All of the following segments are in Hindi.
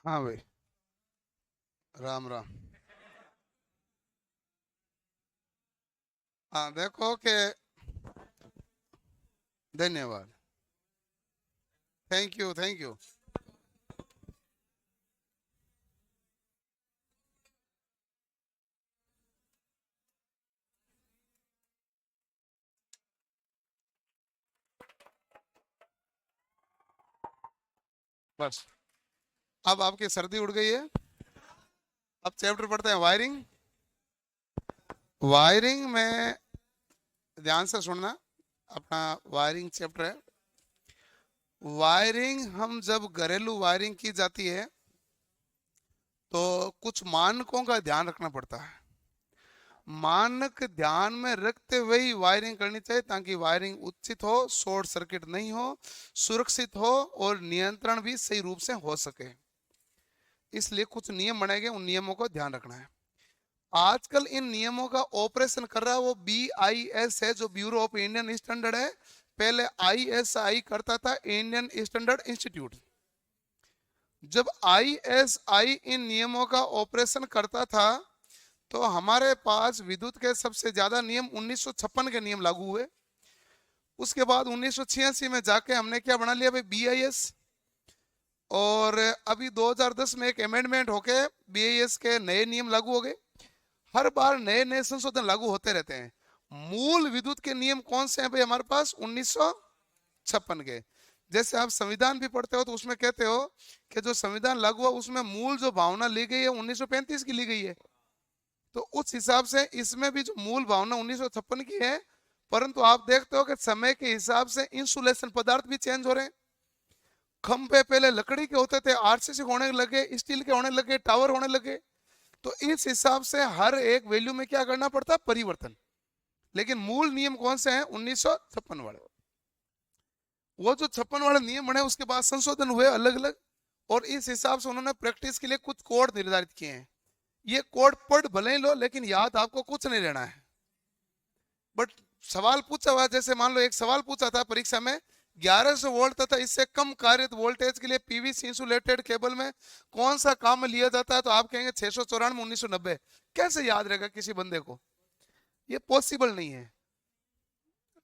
हाँ भाई। राम राम। हाँ देखो कि धन्यवाद। Thank you thank you. बस अब आपकी सर्दी उड़ गई है। अब चैप्टर पढ़ते हैं वायरिंग। वायरिंग में ध्यान से सुनना। अपना वायरिंग चैप्टर है। वायरिंग हम जब घरेलू वायरिंग की जाती है तो कुछ मानकों का ध्यान रखना पड़ता है। मानक ध्यान में रखते हुए ही वायरिंग करनी चाहिए ताकि वायरिंग उचित हो, शॉर्ट सर्किट नहीं हो, सुरक्षित हो और नियंत्रण भी सही रूप से हो सके। इसलिए कुछ नियम बनाए गए, उन नियमों को ध्यान रखना है। आजकल इन नियमों का ऑपरेशन कर रहा है वो BIS है, जो ब्यूरो ऑफ इंडियन स्टैंडर्ड है। पहले ISI करता था, इंडियन स्टैंडर्ड इंस्टीट्यूट। जब ISI इन नियमों का ऑपरेशन करता था तो हमारे पास विद्युत के सबसे ज्यादा नियम 1956 के नियम लागू हुए। उसके बाद 1986 में जाके हमने क्या बना लिया भाई, BIS। और अभी 2010 में एक अमेंडमेंट होके BIS के नए नियम लागू हो गए। हर बार नए नए संशोधन लागू होते रहते हैं। मूल विद्युत के नियम कौन से हैं भाई हमारे पास, 1956 के। जैसे आप संविधान भी पढ़ते हो तो उसमें कहते हो कि जो संविधान लागू हुआ उसमें मूल जो भावना ली गई है 1935 की ली गई है। तो उस हिसाब से इसमें भी जो मूल भावना 1956 की है, परंतु आप देखते हो कि समय के हिसाब से इंसुलेशन पदार्थ भी चेंज हो रहे हैं। खंभे पहले लकड़ी के होते थे, RCC होने लगे, स्टील के होने लगे, टावर होने लगे। तो इस हिसाब से हर एक वैल्यू में क्या करना पड़ता है, परिवर्तन। लेकिन मूल नियम कौन से हैं, 1956 वाले। वो जो 56 वाले नियम बने उसके बाद संशोधन हुए अलग अलग, और इस हिसाब से उन्होंने प्रैक्टिस के लिए कुछ कोड निर्धारित किए हैं। ये कोड पढ़ भले ही लो लेकिन याद आपको कुछ नहीं रहना है। बट सवाल पूछा हुआ, जैसे मान लो एक सवाल पूछा था परीक्षा में, 1100 वोल्ट तथा इससे कम कार्यरत वोल्टेज के लिए PVC इंसुलेटेड केबल में कौन सा काम में लिया जाता है, तो आप कहेंगे 694 1990। कैसे याद रहेगा किसी बंदे को, ये पॉसिबल नहीं है।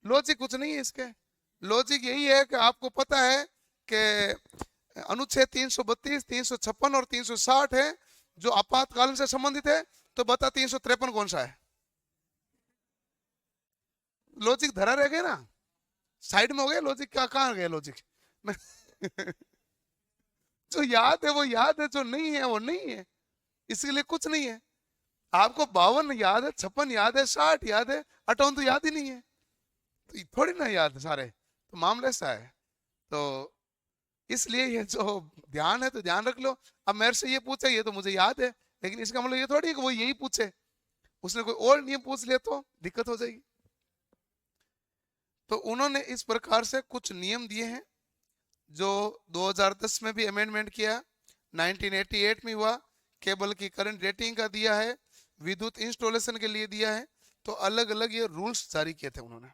लॉजिक कुछ नहीं है इसके। लॉजिक यही है कि आपको पता है कि अनुच्छेद 332, 356 और 360 है जो आपातकालीन से संबंधित है। तो बता 353 कौन सा है। लॉजिक धरा रह गया ना, साइड में हो गया लॉजिक, क्या कहाँ गया लॉजिक। जो याद है वो याद है, जो नहीं है वो नहीं है। इसके लिए कुछ नहीं है। आपको 52 याद है, 56 याद है, 60 याद है, 58 तो याद ही नहीं है। तो ये थोड़ी ना याद है सारे, तो मामला ऐसा है। तो इसलिए ये जो ध्यान है तो ध्यान रख लो। अब मेरे से ये पूछे, ये तो मुझे याद है, लेकिन इसका मतलब ये थोड़ी है कि वो यही पूछे। उसने कोई और नियम पूछ लिया तो दिक्कत हो जाएगी। तो उन्होंने इस प्रकार से कुछ नियम दिए हैं जो 2010 में भी अमेंडमेंट किया, 1988 में हुआ। केबल की करंट रेटिंग का दिया है, विद्युत इंस्टॉलेशन के लिए दिया है। तो अलग अलग ये रूल्स जारी किए थे उन्होंने।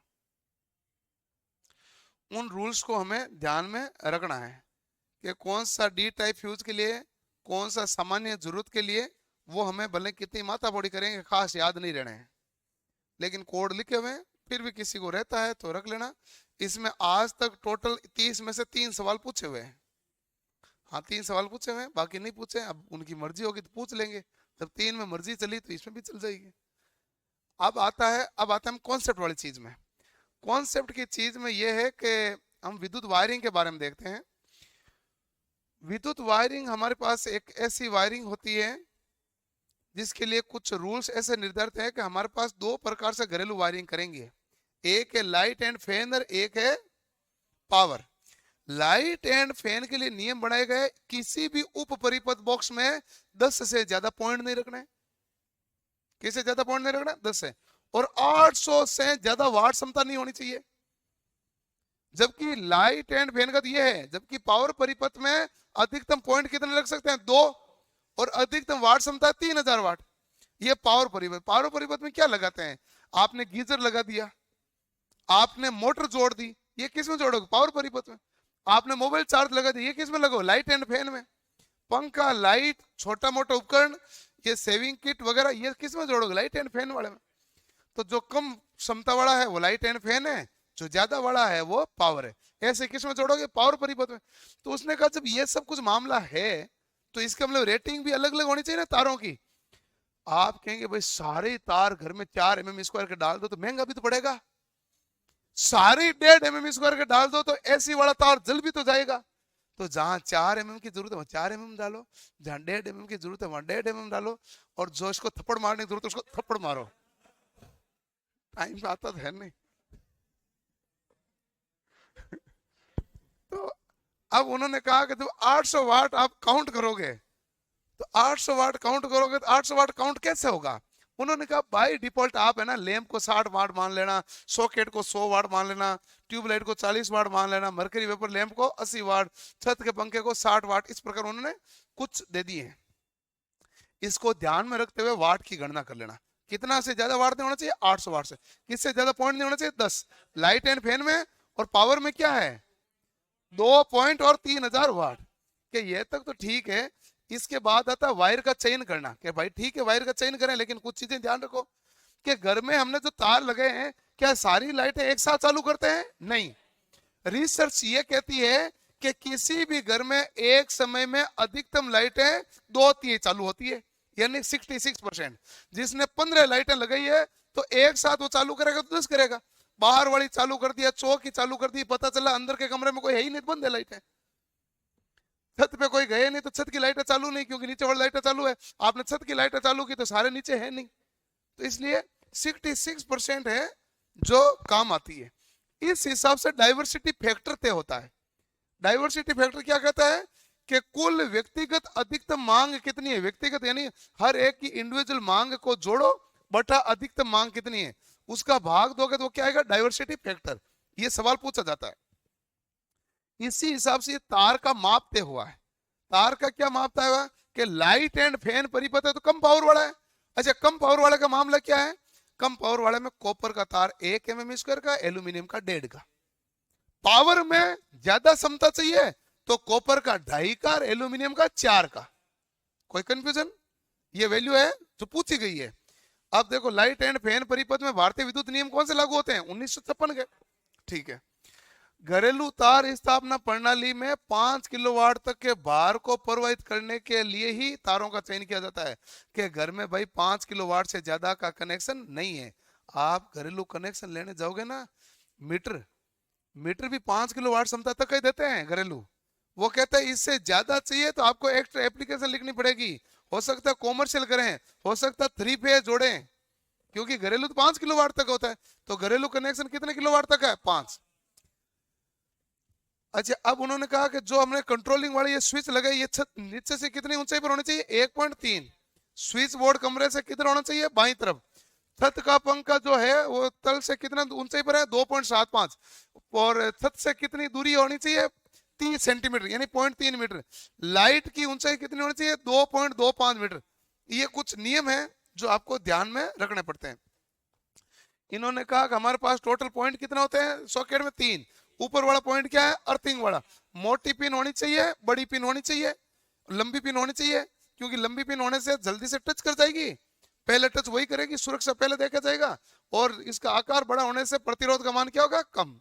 उन रूल्स को हमें ध्यान में रखना है कि कौन सा D टाइप फ्यूज के लिए, कौन सा सामान्य जरूरत के लिए, वो हमें भले कितनी माथा बोड़ी करेंगे खास याद नहीं रहने हैं। लेकिन कोड लिखे हुए हैं, फिर भी किसी को रहता है तो रख लेना। इसमें आज तक टोटल 30 में से 3 सवाल पूछे हुए हैं। हाँ 3 सवाल पूछे हुए हैं, बाकी नहीं पूछे। अब उनकी मर्जी होगी तो पूछ लेंगे, जब 3 में मर्जी चली तो इसमें भी चल जाएगी। अब आता है हम कॉन्सेप्ट वाली चीज में। कॉन्सेप्ट की चीज में यह है कि हम विद्युत वायरिंग के बारे में देखते हैं। विद्युत वायरिंग हमारे पास एक ऐसी वायरिंग होती है जिसके लिए कुछ रूल्स ऐसे निर्धारित हैं कि हमारे पास 2 प्रकार से घरेलू वायरिंग करेंगे। एक है लाइट एंड फैन और एक है पावर। लाइट एंड फैन के लिए नियम बनाए गए, किसी भी उप परिपथ बॉक्स में 10 से ज्यादा पॉइंट नहीं रखना है। किसी से ज्यादा पॉइंट नहीं रखना, 10 है। और 800 से ज्यादा वाट क्षमता नहीं होनी चाहिए। जबकि लाइट एंड फैन का तो ये है, जबकि पावर परिपथ में अधिकतम पॉइंट कितने लग सकते हैं, 2। और अधिकतम वाट क्षमता 3000 वाट। ये पावर परिपथ। पावर परिपथ में क्या लगाते हैं, आपने गीजर लगा दिया, आपने मोटर जोड़ दी, ये किस में जोड़ोगे, पावर परिपथ में। आपने मोबाइल चार्ज लगा दिया, ये किस में लगाओ, लाइट एंड फैन में। पंखा, लाइट, छोटा मोटा उपकरण, ये सेविंग किट वगैरह, ये किस में जोड़ोगे? लाइट एंड फैन वाले में। तो जो कम क्षमता वाला है वो लाइट एंड फैन है, जो ज्यादा वाला है वो पावर है। ऐसे किस में जोड़ोगे? पावर परिपथ में। तो उसने कहा जब ये सब कुछ मामला है तो इसका मतलब रेटिंग भी अलग अलग होनी चाहिए ना तारों की। आप कहेंगे भाई सारे तार घर में 4 mm² के डाल दो तो महंगा भी तो पड़ेगा, सारे 1.5 mm² के डाल दो तो एसी वाला तार जल भी तो जाएगा। तो जहां 4 mm की जरूरत है वहां 4 mm डालो, जहां 1.5 mm की जरूरत है वहां 1.5 mm डालो, और जो इसको थप्पड़ मारने की जरूरत है उसको थप्पड़ मारो। टाइम आता तो है नहीं। तो अब उन्होंने कहा कि जब 800 वाट आप काउंट करोगे तो 800 वाट काउंट करोगे तो 800 वाट काउंट कैसे होगा? उन्होंने कहा बाय डिफॉल्ट आप है ना लैंप को 60 वाट मान लेना, सॉकेट को 100 वाट मान लेना, ट्यूबलाइट को 40 वाट मान लेना, मरकरी वेपर लैंप को 80 वाट, छत के पंखे को 60 वाट, इस प्रकार उन्होंने कुछ दे दिए हैं। इसको ध्यान में रखते हुए वाट की गणना कर लेना। कितना से ज्यादा वाट नहीं होना चाहिए? 800 वाट से। किससे ज्यादा पॉइंट नहीं होना चाहिए? 10। लाइट एंड फैन में और पावर में क्या है? 2 पॉइंट और 3000 वाट के। ये तक तो ठीक है। इसके बाद आता वायर का चयन करना कि भाई ठीक है वायर का चयन करें, लेकिन कुछ चीजें ध्यान रखो कि घर में हमने जो तार लगे हैं क्या सारी लाइटें एक साथ चालू करते हैं? नहीं। रिसर्च ये कहती है कि किसी भी घर में एक समय में अधिकतम लाइटें 2 चालू होती है, यानी 66%। जिसने 15 लाइटें लगाई है तो एक साथ वो चालू करेगा तो 10 करेगा। बाहर वाली चालू कर दिया, चौक की चालू कर दी, पता चला अंदर के कमरे में कोई है ही नहीं, बंद है लाइटें। छत पे कोई गए नहीं तो छत की लाइटें चालू नहीं, क्योंकि नीचे वाली लाइटें चालू है। आपने छत की लाइटें चालू की तो सारे नीचे है नहीं। तो इसलिए 66% है जो काम आती है। इस हिसाब से डाइवर्सिटी फैक्टर तय होता है। डाइवर्सिटी फैक्टर क्या कहता है कि कुल व्यक्तिगत अधिकतम मांग कितनी है, व्यक्तिगत यानी हर एक की इंडिविजुअल मांग को जोड़ो बटा अधिकतम मांग कितनी है, उसका भाग दोगे तो क्या आएगा? Diversity factor. ये सवाल पूछा जाता है। इसी हिसाब से तार का माप तय हुआ है। तार का क्या मापता है कि लाइट एंड फैन परिपथ है तो कम पावर वाला है। अच्छा, कम पावर वाले का मामला क्या है? कम पावर वाले में कॉपर का तार 1 mm² का, एल्यूमिनियम का 1.5 का। पावर में ज्यादा क्षमता चाहिए तो कॉपर का 2.5 का, एल्यूमिनियम का 4 का। कोई कंफ्यूजन? ये वैल्यू है जो पूछी गई है। अब देखो लाइट एंड फैन परिपथ में भारतीय विद्युत नियम कौन से लागू होते हैं? 1956 के। ठीक है। घरेलू तार स्थापना प्रणाली में 5 किलोवाट तक के भार को प्रवाहित करने के लिए ही तारों का चयन किया जाता है कि घर में भाई 5 किलोवाट से ज्यादा का कनेक्शन नहीं है। आप घरेलू कनेक्शन लेने जाओगे ना, मीटर मीटर भी 5 किलोवाट क्षमता तक ही देते हैं घरेलू। वो कहते हैं इससे ज्यादा चाहिए तो आपको एक्स्ट्रा एप्लीकेशन लिखनी पड़ेगी। हो सकता है कॉमर्शियल करें, हो सकता है 3 फेज जोड़ें, क्योंकि घरेलू तो 5 किलोवाट तक होता है। तो घरेलू कनेक्शन कितने किलोवाट तक है? 5। अच्छा, अब उन्होंने कहा कि जो हमने कंट्रोलिंग वाली ये स्विच लगाई, ये छत नीचे से कितनी ऊंचाई पर होनी चाहिए? 1.3। स्विच बोर्ड कमरे से कितना होना चाहिए? बाईं तरफ। छत का पंखा जो है वो तल से कितना ऊंचाई पर है? 2.75। और छत से कितनी दूरी होनी चाहिए? 30 सेंटीमीटर यानी 0.3 मीटर। लाइट की ऊंचाई कितनी होनी चाहिए? 2.25 मीटर। ये कुछ नियम है जो आपको ध्यान में रखने पड़ते हैं। इन्होंने कहा कि हमारे पास टोटल पॉइंट कितने होते हैं सॉकेट में? 3। ऊपर वाला पॉइंट क्या है? अर्थिंग वाला। मोटी पिन होनी चाहिए, बड़ी पिन होनी चाहिए, लंबी पिन होनी चाहिए, क्योंकि लंबी पिन होने से जल्दी से टच कर जाएगी, पहले टच वही करेगी, सुरक्षा पहले देखा जाएगा, और इसका आकार बड़ा होने से प्रतिरोध का मान क्या होगा? कम।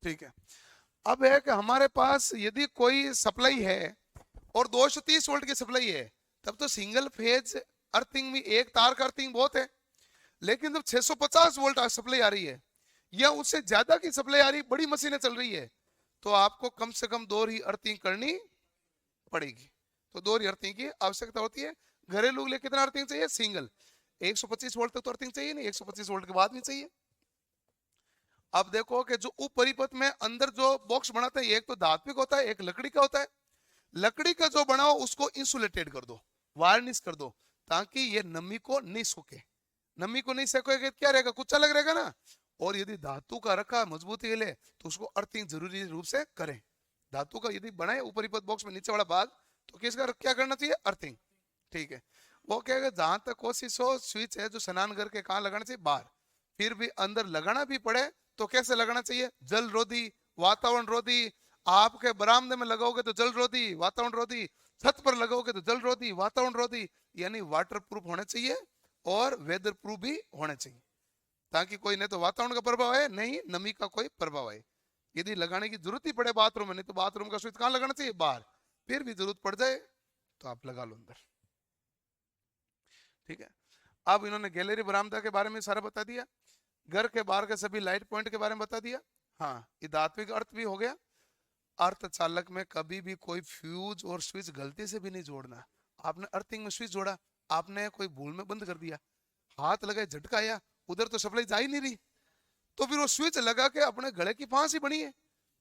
ठीक है। अब है कि हमारे पास यदि कोई सप्लाई है और 230 वोल्ट की सप्लाई है, तब तो सिंगल फेज अर्थिंग में एक तार का अर्थिंग बहुत है। लेकिन जब 650 वोल्ट सप्लाई आ रही है या उससे ज्यादा की सप्लाई आ रही, बड़ी मशीनें चल रही है, तो आपको कम से कम 2 ही अर्थिंग करनी पड़ेगी। तो 2 ही अर्थिंग की आवश्यकता होती है। घरेलू के लिए कितना अर्थिंग चाहिए? सिंगल। 125 वोल्ट तक तो अर्थिंग चाहिए नहीं, 125 वोल्ट के बाद नहीं चाहिए। अब देखो कि जो उप परिपथ में अंदर जो बॉक्स बनाते हैं, एक तो धात्विक होता है, एक लकड़ी का होता है। लकड़ी का जो बनाओ उसको इंसुलेटेड कर दो, वार्निश कर दो, ताकि ये नमी को नहीं सूखे। नमी को नहीं सूखेगा क्या रहेगा? कुछ अलग रहेगा ना। और यदि धातु का रखा मजबूती के लिए तो उसको अर्थिंग जरूरी रूप से करें। धातु का यदि बनाए ऊपरी बॉक्स में नीचे वाला भाग, तो किसका क्या करना चाहिए? अर्थिंग। ठीक है। वो कहेगा जहां तक कोशिश हो, स्विच है जो स्नान घर के कहाँ लगाना चाहिए? बाहर। फिर भी अंदर लगाना भी पड़े तो कैसे लगाना चाहिए? जल रोधी, वातावरण रोधी, आपके बरामदे में लगाओगे तो जल रोधी वातावरण रोधी, छत पर लगाओगे तो जल रोधी वातावरण रोधी, यानी वाटर प्रूफ होने चाहिए और वेदर प्रूफ भी होने चाहिए, ताकि कोई नहीं तो वातावरण का प्रभाव है नहीं नमी का कोई प्रभाव है। यदि लगाने की जरूरत ही पड़े बाथरूम में, नहीं तो बाथरूम का स्विच कहाँ लगाना चाहिए, बाहर, फिर भी जरूरत पड़ जाए तो आप लगा लो अंदर। ठीक है, अब इन्होंने गैलरी बरामदा के बारे में सारा बता दिया, घर के बाहर के सभी लाइट पॉइंट के बारे में बता दिया। हाँ, ये धात्विक अर्थ भी हो गया। अर्थ चालक में कभी भी कोई फ्यूज और स्विच गलती से भी नहीं जोड़ना। आपने अर्थिंग में स्विच जोड़ा, आपने कोई भूल में बंद कर दिया, हाथ लगाए झटका आया, उधर तो सप्लाई जा ही नहीं रही, तो फिर वो स्विच लगा के अपने गले की फांसी बनी है।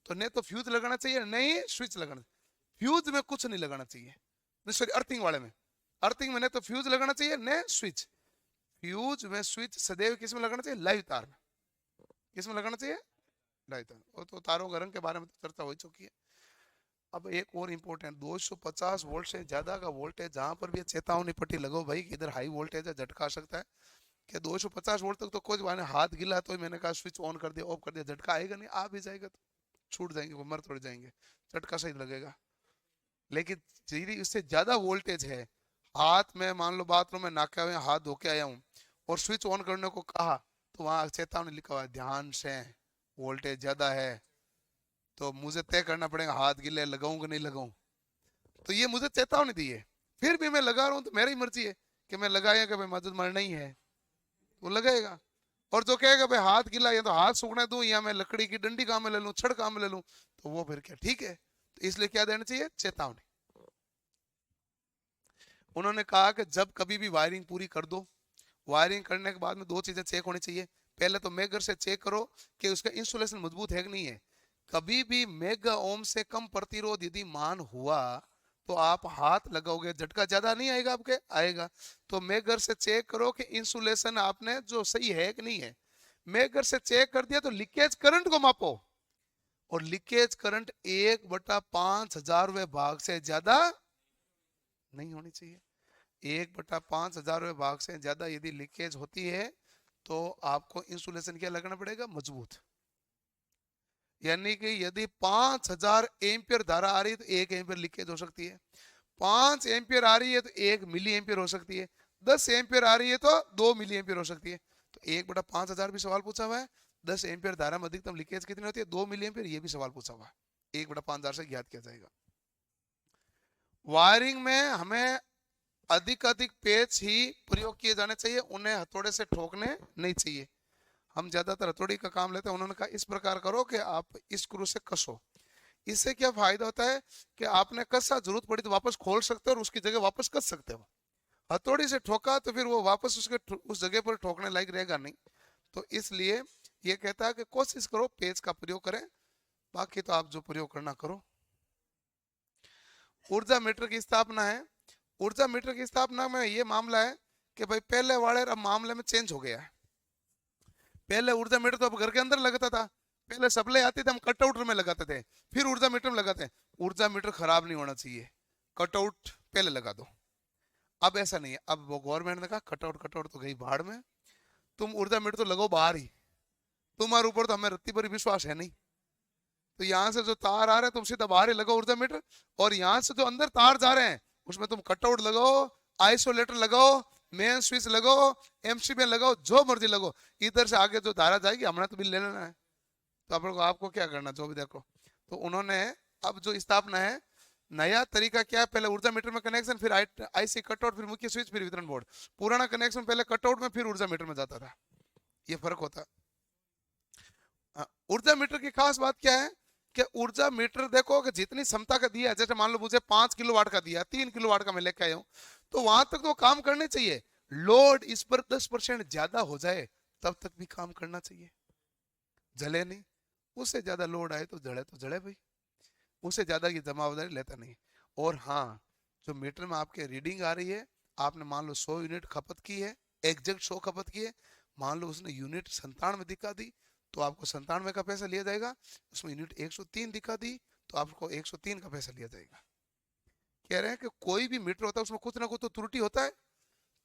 तो नहीं तो फ्यूज लगाना चाहिए नहीं स्विच लगाना, फ्यूज में कुछ नहीं लगाना चाहिए, सॉरी अर्थिंग वाले में, अर्थिंग में नहीं तो फ्यूज लगाना चाहिए न स्विच। फ्यूज में स्विच सदैव किस में लगाना चाहिए, लाइव तार में। किस में लगाना चाहिए, लाइव तार। वो तो तारों का रंग के बारे में तो चर्चा हो चुकी है। अब एक और इम्पोर्टेंट, 250 वोल्ट से ज्यादा का वोल्टेज जहां पर भी चेतावनी पट्टी लगाओ भाई कि इधर हाई वोल्टेज है, झटका आ सकता है। कि 250 वोल्ट तक तो कोई हाथ गिला तो मैंने कहा स्विच ऑन कर दिया ऑफ कर दिया, झटका आएगा नहीं, आ भी जाएगा तो छूट जाएंगे, वो मर थोड़ जाएंगे, झटका सही लगेगा। लेकिन यदि उससे ज्यादा वोल्टेज है, हाथ में मान लो बाथरूम में नाके हुए हाथ धो के आया हूँ और स्विच ऑन करने को कहा, तो वहां चेतावनी लिखा हुआ है ध्यान से वोल्टेज ज्यादा है, तो मुझे तय करना पड़ेगा हाथ गिले लगाऊं कि नहीं लगाऊं। तो ये मुझे चेतावनी दी है, फिर भी मैं लगा रहा हूँ, तो मेरी मर्जी है कि मैं लगाया कि भाई मदद मरना ही है, वो लगाएगा। और जो कहेगा भाई हाथ गिला या तो हाथ सूखने दूं या मैं लकड़ी की डंडी काम में ले लूं, छड़ काम में ले लूं, तो वो फिर क्या ठीक है। तो इसलिए क्या देना चाहिए, चेतावनी। उन्होंने कहा कि जब कभी भी वायरिंग पूरी कर दो, वायरिंग करने के बाद में दो चीजें चेक होनी चाहिए। पहले तो मेगर से चेक करो कि उसका इंसुलेशन मजबूत है कि नहीं है। कभी भी मेगा ओम से कम प्रतिरोध यदि मान हुआ तो आप हाथ लगाओगे, झटका ज्यादा नहीं आएगा आपके, आएगा। तो मेगर से चेक करो कि इंसुलेशन आपने जो सही है कि नहीं है। मेगर से चेक कर दिया तो लीकेज करंट को मापो, और लीकेज करंट 1/5000वें भाग से ज्यादा नहीं होनी चाहिए। 1/5000वें भाग से ज्यादा यदि लीकेज होती है तो आपको इंसुलेशन क्या लगाना पड़ेगा, मजबूत। यानी कि यदि 5000 एम्पियर धारा आ रही है तो 1 एम्पियर लीकेज हो सकती है, 5 एम्पियर आ रही है तो 1 मिली एम्पियर हो सकती है, 10 एम्पियर आ रही है तो 2 मिली एम्पियर हो सकती है। तो 1/5000 भी सवाल पूछा हुआ है, 10 एम्पियर धारा में अधिकतम लीकेज कितनी होती है, 2 मिली एम्पियर, ये भी सवाल पूछा हुआ है, 1/5000 से ज्ञात किया जाएगा। वायरिंग में हमें अधिक पेच ही प्रयोग किए जाने चाहिए, उन्हें हथौड़े से ठोकने नहीं चाहिए। हम ज्यादातर हथौड़ी का काम लेते हैं, उन्होंने कहा इस प्रकार करो कि आप इस स्क्रू से कसो। इससे क्या फायदा होता है कि आपने कसा, जरूरत पड़ी तो वापस खोल सकते हो और उसकी जगह वापस कस सकते हो। हथौड़ी से ठोका तो फिर वो वापस उसके उस जगह पर ठोकने लायक रहेगा नहीं। तो इसलिए ये कहता है कि कोशिश करो पेच का प्रयोग करें, बाकी तो आप जो प्रयोग करना करो। ऊर्जा मीटर की स्थापना है। ऊर्जा मीटर की स्थापना में ये मामला है कि भाई पहले वाले अब मामले में चेंज हो गया है। पहले ऊर्जा मीटर तो अब घर के अंदर लगता था, पहले सप्लाई आती थी हम कटआउट में लगाते थे, फिर ऊर्जा मीटर में लगाते हैं। ऊर्जा मीटर खराब नहीं होना चाहिए, कटआउट पहले लगा दो। अब ऐसा नहीं है, अब वो गवर्नमेंट ने कहा कटआउट कटआउट तो गई भाड़ में, तुम ऊर्जा मीटर तो लगाओ बाहर ही, तुम्हारे ऊपर तो हमें रत्ती पर विश्वास है नहीं। तो यहाँ से जो तार आ रहे हैं तुम सीधा बाहर ही लगाओ ऊर्जा मीटर, और यहाँ से जो अंदर तार जा रहे हैं उसमें तुम कटआउट लगाओ, आइसोलेटर लगाओ, मेन स्विच लगाओ, एमसीबी लगाओ, जो मर्जी लगाओ, इधर से आगे जो धारा जाएगी हमने तो बिल ले लेना है। तो आपको क्या करना, जो भी देखो। तो उन्होंने अब जो स्थापना है, नया तरीका क्या है, पहले ऊर्जा मीटर में कनेक्शन, फिर आईसी कटआउट, फिर मुख्य स्विच, फिर वितरण बोर्ड। पुराना कनेक्शन पहले कटआउट में फिर ऊर्जा मीटर में जाता था, ये फर्क होता। ऊर्जा मीटर की खास बात क्या है कि ऊर्जा मीटर देखो कि जितनी क्षमता का दिया है, जैसे मान लो मुझे 5 किलोवाट का दिया, 3 किलोवाट का मैं लेके आया हूं, तो वहां तक तो काम करने चाहिए। लोड इस पर 10% ज्यादा हो जाए तब तक भी काम करना चाहिए, जले नहीं। उससे ज्यादा लोड आए तो जड़े भाई, उससे ज्यादा की जमावदारी लेता नहीं। और हाँ, जो मीटर में आपके रीडिंग आ रही है, आपने मान लो 100 यूनिट खपत की है, एग्जैक्ट 100 खपत की है, मान लो उसने यूनिट 97 दिखा दी तो आपको 97 का पैसा लिया जाएगा। उसमें यूनिट 103 दिखा दी तो आपको 103 का पैसा लिया जाएगा। कह रहे हैं कि कोई भी मीटर होता है उसमें कुछ ना कुछ तो त्रुटि होता है।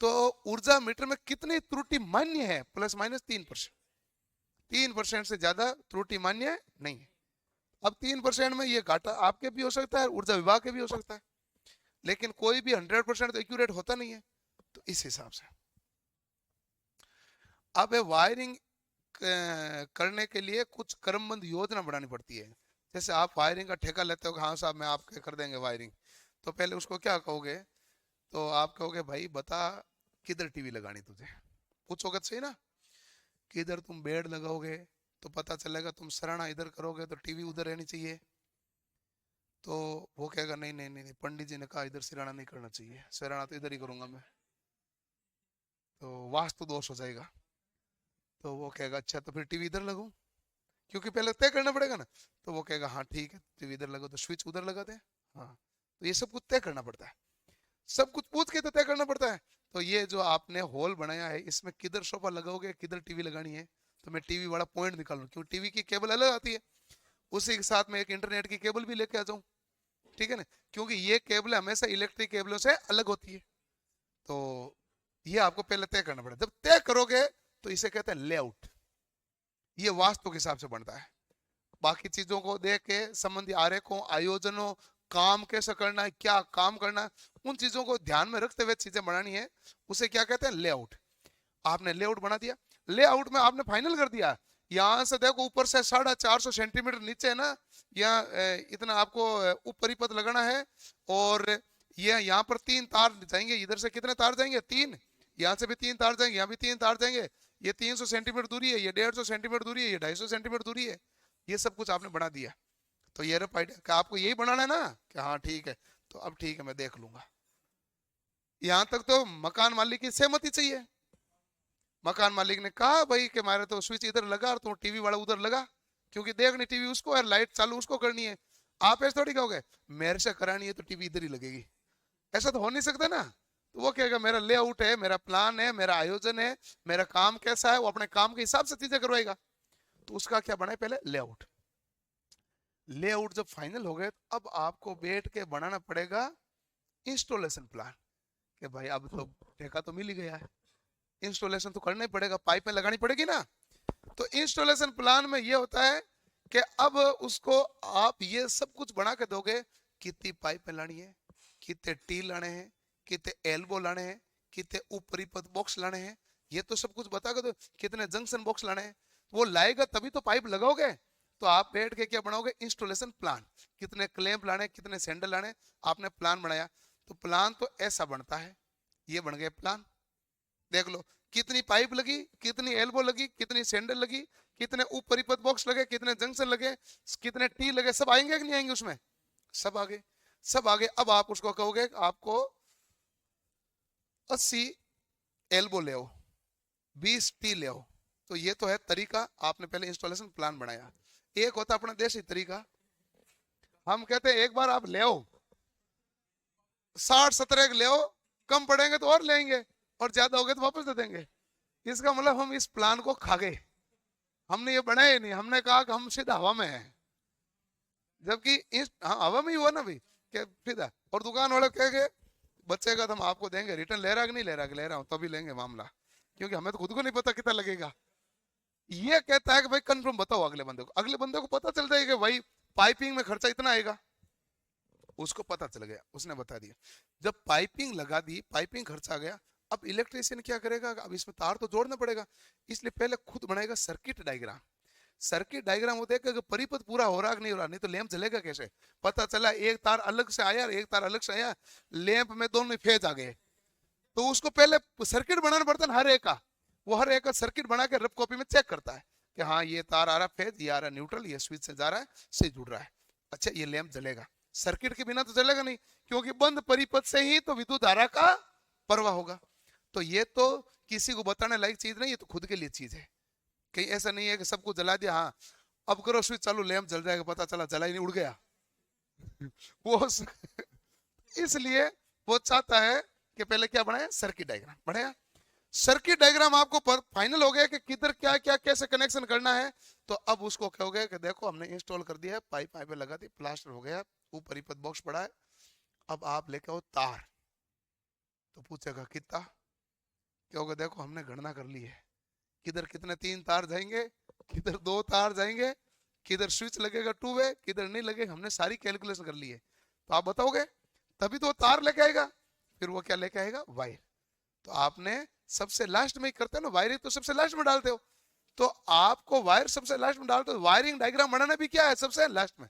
तो ऊर्जा मीटर में कितनी त्रुटि मान्य है, प्लस माइनस 3%, 3% से ज्यादा त्रुटि मान्य नहीं है। अब 3% में ये घाटा आपके भी हो सकता है, ऊर्जा विभाग के भी हो सकता है, लेकिन कोई भी 100% तो एक्यूरेट होता नहीं है। तो इस हिसाब से अब वायरिंग करने के लिए कुछ क्रमबद्ध योजना बनानी पड़ती है। जैसे आप वायरिंग का ठेका लेते हो, हाँ साहब मैं आपके कर देंगे वायरिंग, तो पहले उसको क्या कहोगे, तो आप कहोगे भाई बता किधर टीवी लगानी तुझे, पूछोगे तो सही ना, किधर तुम बेड लगाओगे, तो पता चलेगा तुम सराहना इधर करोगे तो टीवी उधर रहनी चाहिए, तो वो कहेगा नहीं नहीं नहीं, पंडित जी ने कहा इधर सिराना नहीं करना चाहिए, सिराना तो इधर ही करूंगा मैं, तो वास्तु दोष हो जाएगा। तो वो कहेगा अच्छा तो फिर टीवी इधर लगाऊं, क्योंकि पहले तय करना पड़ेगा ना, तो वो कहेगा हाँ ठीक है टीवी इधर लगा, तो स्विच उधर लगा दे। हाँ, तो ये सब कुछ तय करना पड़ता है, सब कुछ पूछ के तो तय करना पड़ता है। तो ये जो आपने हॉल बनाया है, इसमें किधर सोफा लगाओगे, किधर टीवी लगानी है, तो मैं टीवी वाला पॉइंट निकालूं, क्यों टीवी की केबल अलग आती है, उसी के साथ में एक इंटरनेट की केबल भी लेके आ जाऊं, ठीक है ना, क्योंकि ये केबल हमेशा इलेक्ट्रिक केबलों से अलग होती है। तो ये आपको पहले तय करना पड़ेगा, जब तय करोगे तो इसे कहते हैं लेआउट, ये वास्तु के हिसाब से बनता है। बाकी चीजों को देख के संबंधी आरेखों, आयोजनों, काम कैसे करना है, क्या काम करना है, उन चीजों को ध्यान में रखते हुए चीजें बनानी है, उसे क्या कहते हैं लेआउट। आपने लेआउट बना दिया, लेआउट में आपने फाइनल कर दिया, यहां से देखो ऊपर से 450 सेंटीमीटर नीचे है ना, यहाँ इतना आपको ऊपरी पद लगाना है, और ये यहाँ पर 3 तार जाएंगे, इधर से कितने तार जाएंगे 3, यहाँ से भी 3 तार जाएंगे, यहाँ भी 3 तार जाएंगे, ये 300 सेंटीमीटर दूरी है, ये 150 सेंटीमीटर दूरी है, ये 250 सेंटीमीटर दूरी है, ये सब कुछ आपने बना दिया। तो ये रफ आइडिया कि आपको यही बनाना है ना, कि हाँ ठीक है, तो अब ठीक है मैं देख लूंगा। यहाँ तक तो मकान मालिक की सहमति चाहिए। मकान मालिक ने कहा भाई कि हमारे तो स्विच इधर लगा और तुम टीवी वाला उधर लगा, क्योंकि देखनी टीवी उसको है, लाइट चालू उसको करनी है। आप ऐसे थोड़ी कहोगे मेरे से करानी है तो टीवी इधर ही लगेगी, ऐसा तो हो नहीं सकता ना। तो वो कहेगा मेरा लेआउट है, मेरा प्लान है, मेरा आयोजन है, मेरा काम कैसा है, वो अपने काम के हिसाब से चीजें करवाएगा। तो उसका क्या बनाए पहले लेआउट, लेआउट जब फाइनल हो गए तो अब आपको बैठ के बनाना पड़ेगा इंस्टॉलेशन प्लान, कि भाई अब तो ठेका तो मिल ही गया है, इंस्टॉलेशन तो करना ही पड़ेगा, पाइपें लगानी पड़ेगी ना। तो इंस्टॉलेशन प्लान में ये होता है कि अब उसको आप ये सब कुछ बना के दोगे, कितनी पाइपें लानी है, कितने टी लाने हैं, कितने एल्बो लाने हैं, कितने ऊपरी पद बॉक्स लाने हैं, ये तो सब कुछ बता के दो, कितने जंक्शन बॉक्स लाने हैं, वो लाएगा तभी तो पाइप लगाओगे। तो आप बैठ के क्या बनाओगे इंस्टॉलेशन प्लान, कितने क्लैंप लाने, कितने सैंडल लाने, आपने प्लान बनाया। तो प्लान तो ऐसा बनता है, ये बन गए प्लान, देख लो कितनी पाइप लगी, कितनी एल्बो लगी, कितनी सैंडल लगी, कितने ऊपरी पद बॉक्स लगे, कितने जंक्शन लगे, कितने टी लगे, सब आएंगे कि नहीं आएंगे उसमें, सब आगे, सब आगे। अब आप उसको कहोगे आपको 80 एल्बो ले आओ, 20 टी ले आओ। तो ये तो है तरीका, आपने पहले इंस्टॉलेशन प्लान बनाया। एक होता अपना देसी तरीका, हम कहते हैं एक बार आप ले आओ 60-70 ले आओ, कम पड़ेंगे तो और लेंगे, और ज्यादा हो गए तो वापस दे देंगे। इसका मतलब हम इस प्लान को खा गए, हमने ये बनाया ही नहीं, हमने कहा कि हम सीधा हवा में है, जबकि इस हाँ, हवा में ही हुआ ना भाई, क्या सीधा। और दुकान वाले कह गए बचेगा तो हम आपको देंगे, रिटर्न ले रहा कि नहीं ले रहा, ले रहा हूँ तभी लेंगे मामला, क्योंकि हमें तो खुद को नहीं पता कितना लगेगा। ये कहता है कि भाई कंफर्म बताओ अगले बंदे को, अगले बंदे को पता चल जाएगा कि भाई पाइपिंग में खर्चा इतना आएगा, उसको पता चल गया, उसने बता दिया। जब पाइपिंग लगा दी, पाइपिंग खर्चा आ गया, अब इलेक्ट्रिशियन क्या करेगा, अब इसमें तार तो जोड़ना पड़ेगा, इसलिए पहले खुद बनाएगा सर्किट डायग्राम। सर्किट डायग्राम वो देखेगा कि परिपथ पूरा हो रहा कि नहीं हो रहा, नहीं तो लैंप जलेगा कैसे। पता चला एक तार अलग से आया, एक तार अलग से आया, लैंप में दोनों में फेज आ गए, तो उसको पहले सर्किट बनाना पड़ता है हर एक का, वो हर एक का सर्किट बना के रफ कॉपी में चेक करता है कि हाँ ये तार आ रहा फेज, ये आ रहा न्यूट्रल, ये स्विच से जा रहा है, से जुड़ रहा है, अच्छा ये लैंप जलेगा। सर्किट के बिना तो जलेगा नहीं, क्योंकि बंद परिपथ से ही तो विद्युत धारा का प्रवाह होगा। तो ये तो किसी को बताने लायक चीज नहीं, ये तो खुद के लिए चीज है, कहीं ऐसा नहीं है कि सबको जला दिया, हाँ अब करो स्विच चालू लैंप जल जाएगा, पता चला जला ही नहीं, उड़ गया। वो इसलिए वो चाहता है कि पहले क्या बनाया सर्किट डायग्राम बनाया। सर्किट डायग्राम आपको फाइनल हो गया कि किधर क्या क्या कैसे कनेक्शन करना है। तो अब उसको कहोगे कि देखो हमने इंस्टॉल कर दिया है, पाइप पाइप लगा दी, प्लास्टर हो गया, ऊपर पद बॉक्स पड़ा है, अब आप लेके आओ तार। तो पूछेगा कितना, कहोगे देखो हमने गणना कर ली है, किधर कितने 3 तार जाएंगे, किधर 2 तार जाएंगे, किधर स्विच लगेगा 2 वे, किधर नहीं लगेगा, हमने सारी कैलकुलेशन कर ली है। तो आप बताओगे, तभी तो वो तार लेके आएगा। फिर वो क्या लेके आएगा, वायर। तो आपने सबसे लास्ट में ही करते हो ना, वायरिंग तो सबसे लास्ट में डालते हो। तो आपको वायर सबसे लास्ट में डालते हो, वायरिंग डायग्राम बनाना भी क्या है, सबसे लास्ट में।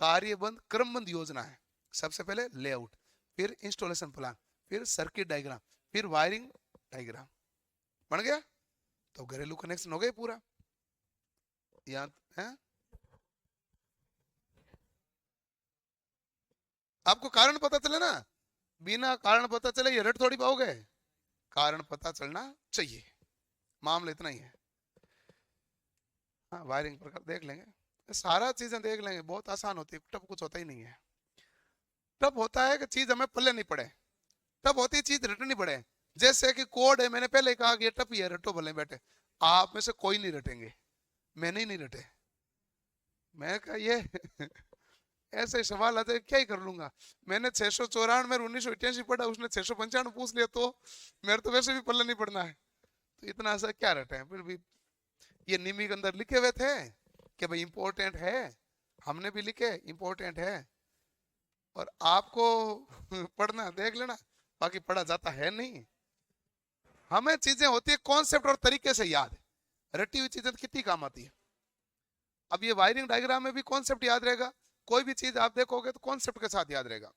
कार्यबंध क्रमबंध योजना है। सबसे पहले लेआउट, फिर इंस्टॉलेशन प्लान, फिर सर्किट डायग्राम, फिर वायरिंग डायग्राम। बन गया। तो घरेलू कनेक्शन हो गए पूरा। यहाँ है, आपको कारण पता चले ना, बिना कारण पता चले ये रट थोड़ी पाओगे। कारण पता चलना चाहिए, मामला इतना ही है। हाँ, वायरिंग प्रकार देख लेंगे, सारा चीजें देख लेंगे, बहुत आसान होती है, टफ कुछ होता ही नहीं है। टफ होता है कि चीज हमें पल्ले नहीं पड़े, टफ होती है चीज रटनी पड़े। जैसे कि कोड है, मैंने पहले कहा कि ये टफ ही है, रटो भले बैठे। आप में से कोई नहीं रटेंगे, मैंने ही नहीं रटे। मैं कहा ये ऐसे सवाल आते क्या ही कर लूंगा। मैंने 694 में 1988 पढ़ा, उसने 695 पूछ लिया, तो मेरे तो वैसे भी पल्ले नहीं पड़ना है, तो इतना ऐसा क्या रटे हैं फिर भी। ये निमी के अंदर लिखे हुए थे कि भाई इंपॉर्टेंट है, हमने भी लिखे इंपॉर्टेंट है, और आपको पढ़ना देख लेना, बाकी पढ़ा जाता है नहीं। हमें चीजें होती है कॉन्सेप्ट और तरीके से याद, रटी हुई चीजें तो कितनी काम आती है। अब ये वायरिंग डायग्राम में भी कॉन्सेप्ट याद रहेगा, कोई भी चीज आप देखोगे तो कॉन्सेप्ट के साथ याद रहेगा।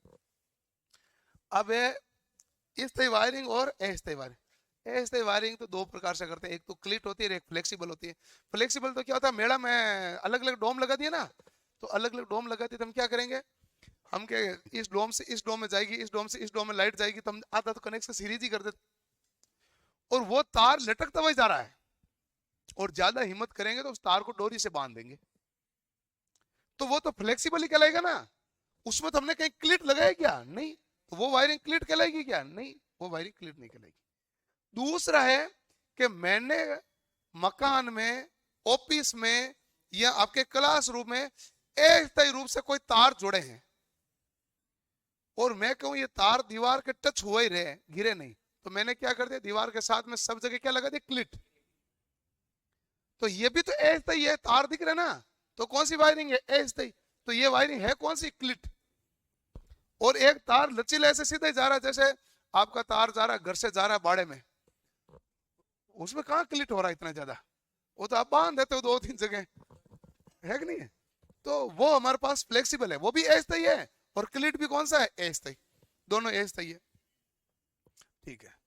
अब है स्थायी वायरिंग और अस्थायी वायरिंग। अस्थायी वायरिंग तो दो प्रकार से करते हैं, एक तो क्लिट होती है, एक फ्लेक्सिबल होती है। फ्लेक्सिबल तो क्या होता है, मेड़ा में अलग अलग डोम लगा दिए ना, तो अलग अलग डोम लगा दिए तो हम क्या करेंगे, हम के इस डोम से इस डोम में जाएगी, इस डोम से इस डोम में लाइट जाएगी, तो हम आधा तो कनेक्शन सीरीज ही कर देते, और वो तार लटकता हुआ जा रहा है, और ज्यादा हिम्मत करेंगे तो उस तार को डोरी से बांध देंगे, तो वो तो फ्लेक्सिबल ही कहलाएगा ना। उसमें तो हमने कहीं क्लिट लगाया क्या, नहीं, तो वो वायरिंग क्लिट कहलाएगी क्या, नहीं, वो वायरिंग क्लिट नहीं कहलाएगी। दूसरा है कि मैंने मकान में, ऑफिस में, या आपके क्लासरूम में अस्थायी रूप से कोई तार जोड़े हैं, और मैं कहूं ये तार दीवार के टच हुए ही रहे, गिरे नहीं, तो मैंने क्या कर दिया, दीवार के साथ में सब जगह क्या लगा दिया, क्लिट। तो ये भी तो अस्थायी है, तार दिख रहे ना, तो कौन सी वायरिंग है, अस्थायी। तो ये वायरिंग है कौन सी, क्लिट। और एक तार लचीला ऐसे सीधा ही जा रहा है, जैसे आपका तार जा रहा है घर से जा रहा है बाड़े में, उसमें कहाँ क्लिट हो रहा है इतना ज्यादा, वो तो आप बांध देते हो 2-3 जगह, है कि नहीं है। तो वो हमारे पास फ्लेक्सिबल है, वो भी अस्थायी है, और क्लिट भी कौन सा है, अस्थायी, दोनों अस्थायी है। ठीक है।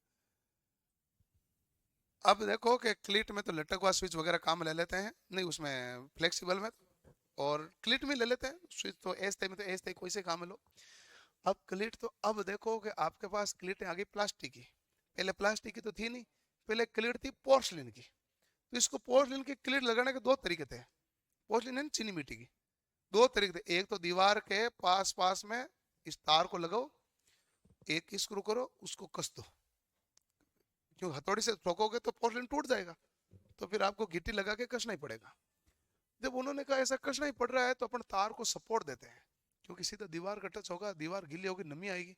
अब देखो कि क्लिट में तो लटक हुआ स्विच वगैरह काम ले लेते हैं, नहीं उसमें फ्लेक्सिबल में, और क्लिट में ले लेते हैं स्विच, तो अस्थायी में तो अस्थायी कोई से काम लो। अब क्लिट तो अब देखो कि आपके पास क्लिट आ गई प्लास्टिक की, पहले प्लास्टिक की तो थी नहीं, पहले क्लिट थी पोर्सलिन की। तो इसको पोर्सलिन की क्लिट लगाने के दो तरीके थे, पोर्सलिन है चीनी मिट्टी की, दो तरीके थे। एक तो दीवार के पास पास में इस तार को लगाओ, एक स्क्रू करो, उसको कस दो, क्यों हथौड़ी से ठोकोगे तो पोर्सलिन टूट जाएगा, तो फिर आपको गिट्टी लगा के कसना ही पड़ेगा। जब उन्होंने कहा ऐसा कसना ही पड़ रहा है, तो अपन तार को सपोर्ट देते हैं, क्योंकि सीधा दीवार का टच होगा, दीवार गीली होगी, नमी आएगी,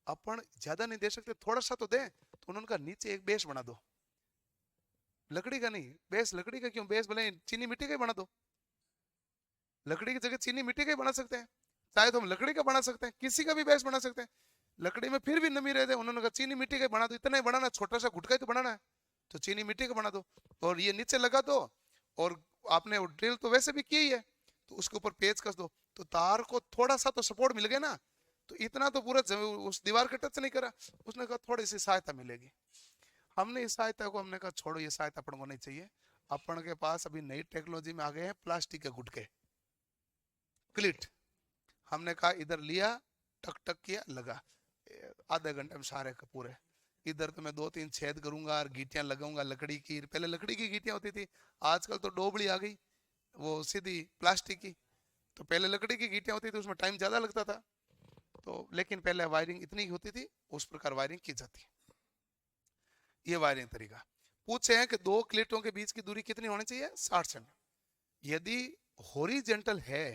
अपन ज्यादा नहीं दे सकते, थोड़ा सा तो दे। तो उन्होंने कहा नीचे एक बेस बना दो, लकड़ी का नहीं, बेस लकड़ी का क्यों, बेस भले चीनी मिट्टी का ही बना दो, लकड़ी की जगह चीनी मिट्टी का ही बना सकते हैं, चाहे तो हम लकड़ी का बना सकते हैं, किसी का भी बेस बना सकते हैं, लकड़ी में फिर भी नमी रहते हैं। उन्होंने कहा चीनी मिट्टी का बना दो, इतना ही बनाना, छोटा सा गुटका ही तो बनाना है, तो चीनी मिट्टी का बना दो, और ये नीचे लगा दो, और आपने ड्रिल तो वैसे भी की ही है, तो उसके ऊपर पेच कस दो, तो तार को थोड़ा सा तो सपोर्ट मिल गया ना। तो इतना तो पूरा उस दीवार के टच नहीं करा, उसने कहा थोड़ी सी सहायता मिलेगी। हमने इस सहायता को, हमने कहा छोड़ो, ये सहायता अपन को नहीं चाहिए, अपन के पास अभी नई टेक्नोलॉजी में आ गए हैं प्लास्टिक के गुटके, क्लिट। हमने कहा इधर लिया, टक टक किया, लगा, आधे घंटे में सारे पूरे। इधर तो मैं 2-3 छेद करूंगा और गीटियां लगाऊंगा लकड़ी की, पहले लकड़ी की गीटियां होती थी, आजकल तो डोबड़ी आ गई, वो सीधी प्लास्टिक की। तो पहले लकड़ी की गीटियां होती थी, उसमें टाइम ज्यादा लगता था, तो लेकिन पहले वायरिंग इतनी होती थी, उस प्रकार वायरिंग की जाती। ये वायरिंग तरीका। पूछे हैं कि दो क्लेटों के बीच की दूरी कितनी होनी चाहिए, 60 सेंटीमीटर। यदि हॉरिजेंटल है,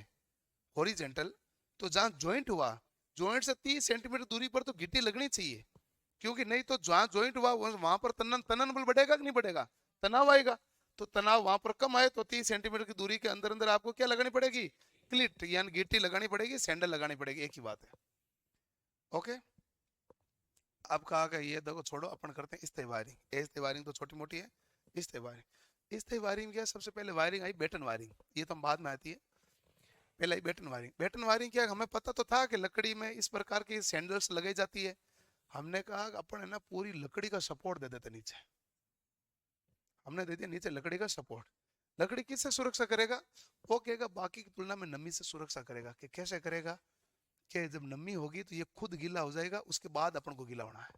हॉरिजेंटल, तो जहां ज्वाइंट हुआ, ज्वाइंट से 30 सेंटीमीटर दूरी पर तो गिट्टी लगनी चाहिए, क्योंकि नहीं तो जहां ज्वाइंट हुआ वहां पर तनन तनन बल बढ़ेगा कि नहीं बढ़ेगा, तनाव आएगा। तो तनाव वहां पर कम आए तो 30 सेंटीमीटर की दूरी के अंदर अंदर आपको क्या लगानी पड़ेगी, क्लिट यानी गिट्टी लगानी पड़ेगी, सैंडल लगानी पड़ेगी, एक ही बात है। ओके, अब कहा कि ये देखो छोड़ो, अपन करते हैं स्थायी वायरिंग। स्थायी वायरिंग तो छोटी मोटी है। स्थायी वायरिंग, स्थायी वायरिंग क्या, सबसे पहले वायरिंग आई बेटन वायरिंग, ये तो बाद में आती है। पहले आई बेटन वायरिंग। बेटन वायरिंग क्या, हमें पता तो था कि लकड़ी में इस प्रकार की सैंडल्स लगाई जाती है। हमने कहा अपन है ना पूरी लकड़ी का सपोर्ट दे देते नीचे, हमने दे दिया नीचे लकड़ी का सपोर्ट। लकड़ी किससे सुरक्षा करेगा, वो कहेगा बाकी की तुलना में नमी से सुरक्षा करेगा। कि कैसे करेगा, कि जब नमी होगी तो ये खुद गीला हो जाएगा, उसके बाद अपन को गीला होना है,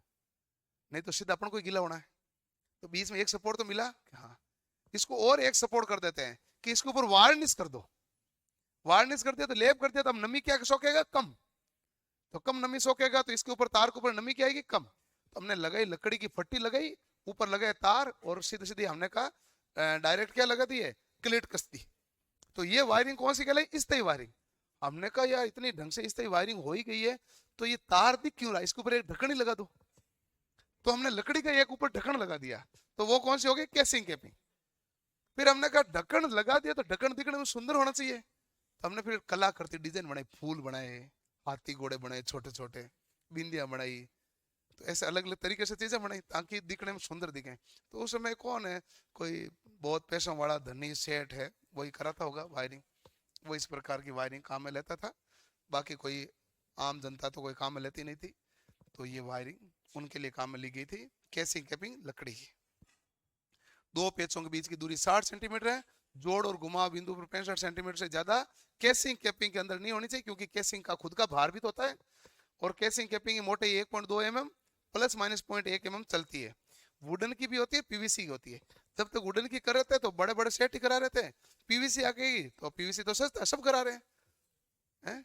नहीं तो सीधा अपन को गीला होना है। तो बीच में एक सपोर्ट तो मिला कि हाँ, इसको और एक सपोर्ट कर देते हैं कि इसके ऊपर वार्निश कर दो। वार्निश कर दिया तो लेप कर दिया, तो अब नमी क्या सोखेगा, कम। तो कम नमी सोखेगा तो इसके ऊपर तार के ऊपर नमी क्या आएगी, कम। तो हमने लगाई लकड़ी की फट्टी लगाई, ऊपर लगाए तार, और सीधे सीधे हमने कहा डायरेक्ट क्या लगा दी है, क्लेट कस दी। तो ये वायरिंग कौन सी कहलाई, स्थायी वायरिंग। हमने कहा यार इतनी ढंग से स्थायी वायरिंग हो ही गई है, तो ये तार दिख क्यों रहा, इसके ऊपर एक ढक्कन ही लगा दो। तो हमने लकड़ी का एक ऊपर ढक्कन लगा दिया, तो वो कौन सी हो गई, केसिंग कैपिंग। फिर हमने कहा ढक्कन लगा दिया तो ढक्कन दिखने में सुंदर होना चाहिए, तो हमने फिर कलाकृति डिजाइन बनाई, फूल बनाए, हाथी घोड़े बनाए, छोटे छोटे बिंदियां बनाई। तो ऐसे अलग अलग तरीके से चीजें बनाई ताकि दिखने में सुंदर दिखे। तो उस समय कौन है, कोई बहुत पैसों वाला धनी सेठ है, वही कराता होगा वायरिंग, वो इस प्रकार की वायरिंग काम में लेता था। बाकी कोई आम जनता तो कोई काम में लेती नहीं थी, तो ये वायरिंग उनके लिए काम में ली गई थी। केसिंग कैपिंग लकड़ी की, दो पेचों के बीच की दूरी 60 सेंटीमीटर है, जोड़ और घुमाव बिंदु पर 65 सेंटीमीटर से ज्यादा केसिंग कैपिंग के अंदर नहीं होनी चाहिए, क्योंकि केसिंग का खुद का भार भी तो होता है। और केसिंग कैपिंग की मोटाई 1.2 mm प्लस माइनस 0.1 mm चलती है। वुडन की भी होती है, पीवीसी की होती है। जब तक वुडन की कर रहे थे तो बड़े बड़े सेट ही करा रहे थे, पीवीसी आ गई तो पीवीसी तो सस्ता, सब करा रहे हैं,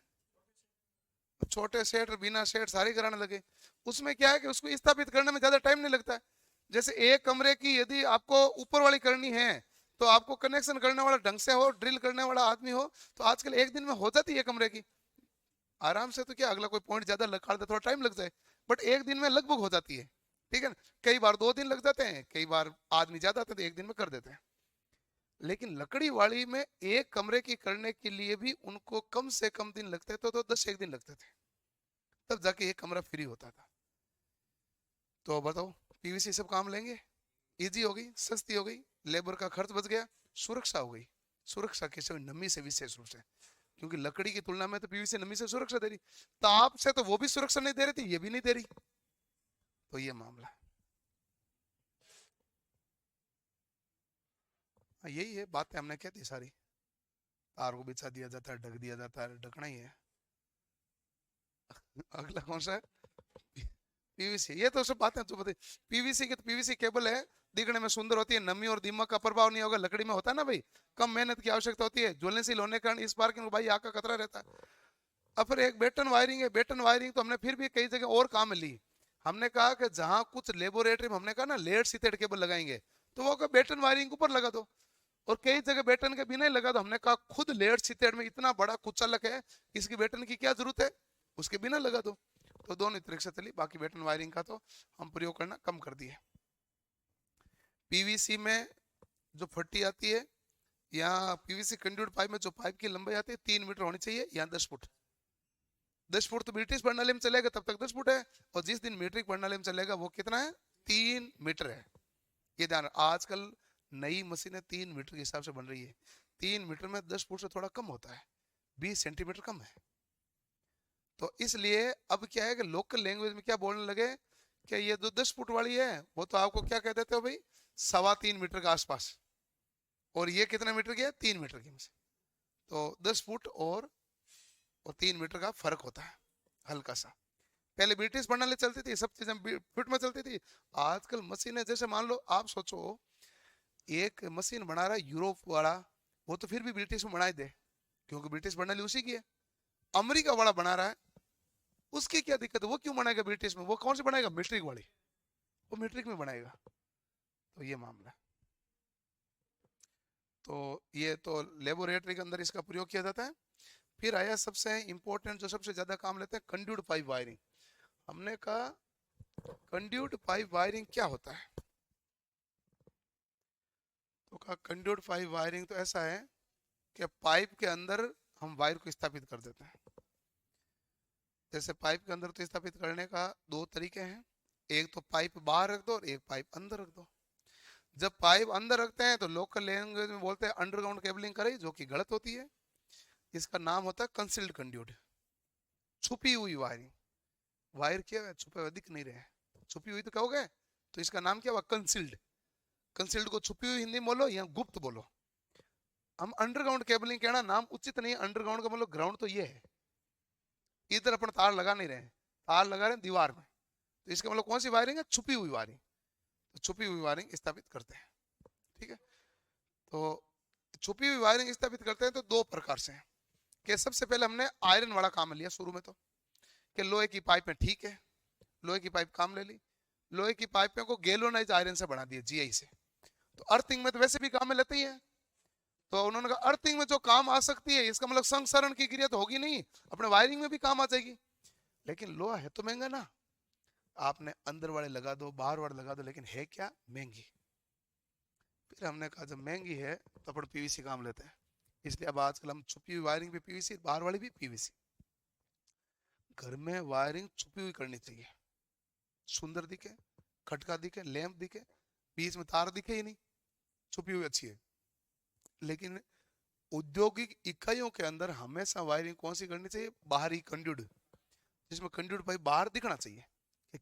छोटे सेट बिना सेट सारे कराने लगे। उसमें क्या है कि उसको स्थापित करने में ज्यादा टाइम नहीं लगता है। जैसे एक कमरे की यदि आपको ऊपर वाली करनी है, तो आपको कनेक्शन करने वाला ढंग से हो, ड्रिल करने वाला आदमी हो, तो आजकल एक दिन में हो जाती है कमरे की आराम से। तो क्या अगला कोई पॉइंट ज्यादा लगा दे, थोड़ा टाइम लग जाए, बट एक दिन में लगभग हो जाती है। ठीक है ना, कई बार 2 दिन लग जाते हैं, कई बार आदमी ज्यादा आते हैं तो एक दिन में कर देते हैं। लेकिन लकड़ी वाली में एक कमरे की करने के लिए भी उनको कम से कम दिन लगते थे, तो 10 एक दिन लगते थे, तब जाके एक कमरा फ्री होता था। तो बताओ, पीवीसी सब काम लेंगे, इजी हो गई, सस्ती हो गई, लेबर का खर्च बच गया, सुरक्षा हो गई। सुरक्षा कैसे, नमी से विशेष रूप से, क्योंकि लकड़ी की तुलना में तो पीवीसी नमी से सुरक्षा दे रही, ताप से तो वो भी सुरक्षा नहीं दे रही थी, ये भी नहीं दे रही। तो ये मामला यही है, बातें हमने कह दी सारी। तार को बिछा दिया जाता है, ढक दिया जाता है, ढकना ही है। अगला कौन सा है, पीवीसी। ये तो सब बातें जो बताई, पीवीसी की तो पीवीसी केबल है, दिखने में सुंदर होती है, नमी और दीमक का प्रभाव नहीं होगा। लकड़ी में होता है ना भाई, कम मेहनत की आवश्यकता होती है, ज्वलनशील होने के कारण इस बार के भाई आग का खतरा रहता है। अब फिर एक बेटन वायरिंग है। बेटन वायरिंग तो हमने फिर भी कई जगह और काम में ली। हमने कहा कि जहां कुछ लेबोरेटरी में हमने कहा ना लेड सीटेड केबल लगाएंगे, तो वो कहा बेटन वायरिंग ऊपर लगा दो। और कई जगह बेटन के बिना ही लगा दो। हमने कहा खुद लेड सीटेड में इतना बड़ा कुचालक है, इसकी बेटन की क्या जरूरत है, उसके बिना लगा दो। तो दोनों तरीके से चली, बाकी बेटन वायरिंग का तो हम प्रयोग करना कम कर दिए। पीवीसी में जो फट्टी आती है, या पीवीसी कंड्यूट पाइप में जो पाइप की लंबाई आती है 3 मीटर होनी चाहिए, या 10 फुट। 10 फुट तो ब्रिटिश प्रणाली में चलेगा, तब तक 10 फुट है। और जिस दिन मीट्रिक प्रणाली में चलेगा वो कितना है, 3 मीटर है। ये ध्यान, आजकल नई मशीनें 3 मीटर के हिसाब से बन रही है। 3 मीटर में 10 फुट से थोड़ा कम होता है, 20 सेंटीमीटर कम है। तो इसलिए अब क्या है कि लोकल लैंग्वेज में क्या बोलने लगे कि ये जो 10 फुट वाली है वो तो आपको क्या कह देते हो भाई, 3.25 मीटर के आसपास। और ये कितने मीटर की है, 3 मीटर की। तो 10 फुट और 3 मीटर का फर्क होता है हल्का सा। पहले ब्रिटिश प्रणाली चलती थी, सब चीजें फुट में चलती थी। आजकल मशीनें, जैसे मान लो आप सोचो एक मशीन बना रहा है यूरोप वाला, वो तो फिर भी ब्रिटिश में बनाई दे, क्योंकि ब्रिटिश प्रणाली उसी की है। अमेरिका वाला बना रहा है, उसकी क्या दिक्कत है, वो क्यों बनाएगा ब्रिटिश में, वो कौन सी बनाएगा, मीट्रिक वाली, वो मीट्रिक में बनाएगा। तो ये मामला। तो ये तो लेबोरेटरी के अंदर इसका प्रयोग किया जाता है। फिर आया सबसे इंपॉर्टेंट, जो सबसे ज्यादा काम लेते हैं, कंड्यूट पाइप वायरिंग। हमने कहा कंड्यूट पाइप वायरिंग क्या होता है। तो कहा कंड्यूट पाइप वायरिंग तो ऐसा है कि पाइप के अंदर हम वायर को स्थापित कर देते हैं। जैसे पाइप के अंदर तो स्थापित करने का दो तरीके हैं, एक तो पाइप बाहर रख दो और एक पाइप अंदर रख दो। जब पाइप अंदर रखते हैं तो लोकल लैंग्वेज में बोलते हैं अंडरग्राउंड केबलिंग करें, जो कि गलत होती है। इसका नाम होता है कंसील्ड कंड्यूट, छुपी हुई वायरिंग। वायर क्या है, छुपे हुए दिख नहीं रहे, छुपी हुई तो कहोगे, तो इसका नाम क्या हुआ, कंसील्ड। कंसील्ड को छुपी हुई हिंदी बोलो या गुप्त बोलो। हम अंडरग्राउंड केबलिंग कहना नाम उचित नहीं है। अंडरग्राउंड का मतलब ग्राउंड तो ये है, इधर अपन तार लगा नहीं रहे, तार लगा रहे हैं दीवार में, तो इसका मतलब कौन सी वायरिंग है, छुपी हुई वायरिंग। तो छुपी हुई वायरिंग स्थापित करते हैं, ठीक है। तो छुपी हुई वायरिंग स्थापित करते हैं तो दो प्रकार से है कि सबसे पहले हमने आयरन वाला काम लिया शुरू में, तो कि लोहे की पाइप में, ठीक है, लोहे की पाइप काम ले ली। लोहे की पाइपों को गैल्वेनाइज्ड आयरन से बना दिया, जीआई से। तो अर्थिंग में तो वैसे भी काम में लेते ही है, तो उन्होंने कहा अर्थिंग में जो काम आ सकती है, इसका मतलब संसरण की क्रिया तो होगी नहीं, अपने वायरिंग में भी काम आ जाएगी। लेकिन लोहा है तो महंगा ना, आपने अंदर वाले लगा दो बाहर वाले लगा दो, लेकिन है क्या, महंगी। फिर हमने कहा जब महंगी है तो अपन पीवीसी काम लेते हैं। इसलिए अब आजकल हम छुपी हुई वायरिंग भी पीवीसी, बाहर वाली भी पीवीसी। घर में वायरिंग छुपी हुई करनी चाहिए, सुंदर दिखे, खटका दिखे, लैंप दिखे, बीच में तार दिखे ही नहीं, छुपी हुई अच्छी है। लेकिन औद्योगिक इकाइयों के अंदर हमेशा वायरिंग कौन सी करनी चाहिए, बाहरी कंड्यूड, जिसमें कंड्यूड भाई बाहर दिखना चाहिए।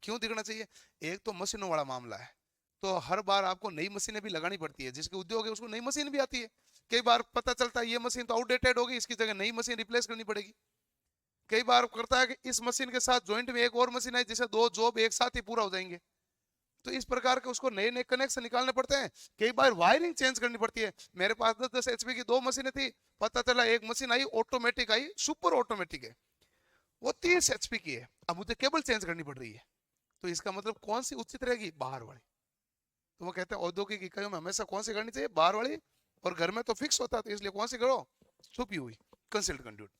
क्यों दिखना चाहिए, एक तो मशीनों वाला मामला है, तो हर बार आपको नई मशीनें भी लगानी पड़ती है, जिसके उद्योग है उसको नई मशीन भी आती है। कई बार पता चलता है ये मशीन तो आउटडेटेड होगी, इसकी जगह नई मशीन रिप्लेस करनी पड़ेगी। कई बार करता है कि इस मशीन के साथ जॉइंट में एक और मशीन है, जिसे दो जॉब एक साथ ही पूरा हो जाएंगे, तो इस प्रकार के उसको नए नए कनेक्शन निकालने पड़ते हैं। कई बार वायरिंग चेंज करनी पड़ती है। मेरे पास 10-10 एचपी की दो मशीनें थी, पता चला एक मशीन आई ऑटोमेटिक आई, सुपर ऑटोमेटिक है, वो 30 एचपी की है, अब मुझे केबल चेंज करनी पड़ रही है। तो इसका मतलब कौन सी उचित रहेगी, बाहर वाली। तो वो कहते हैं औद्योगिक इकाइयों में हमेशा कौन सी करनी चाहिए, बाहर वाली, और घर में तो फिक्स होता है, तो इसलिए कौन सी करो, छुपी हुई, कंसील्ड कंड्यूट।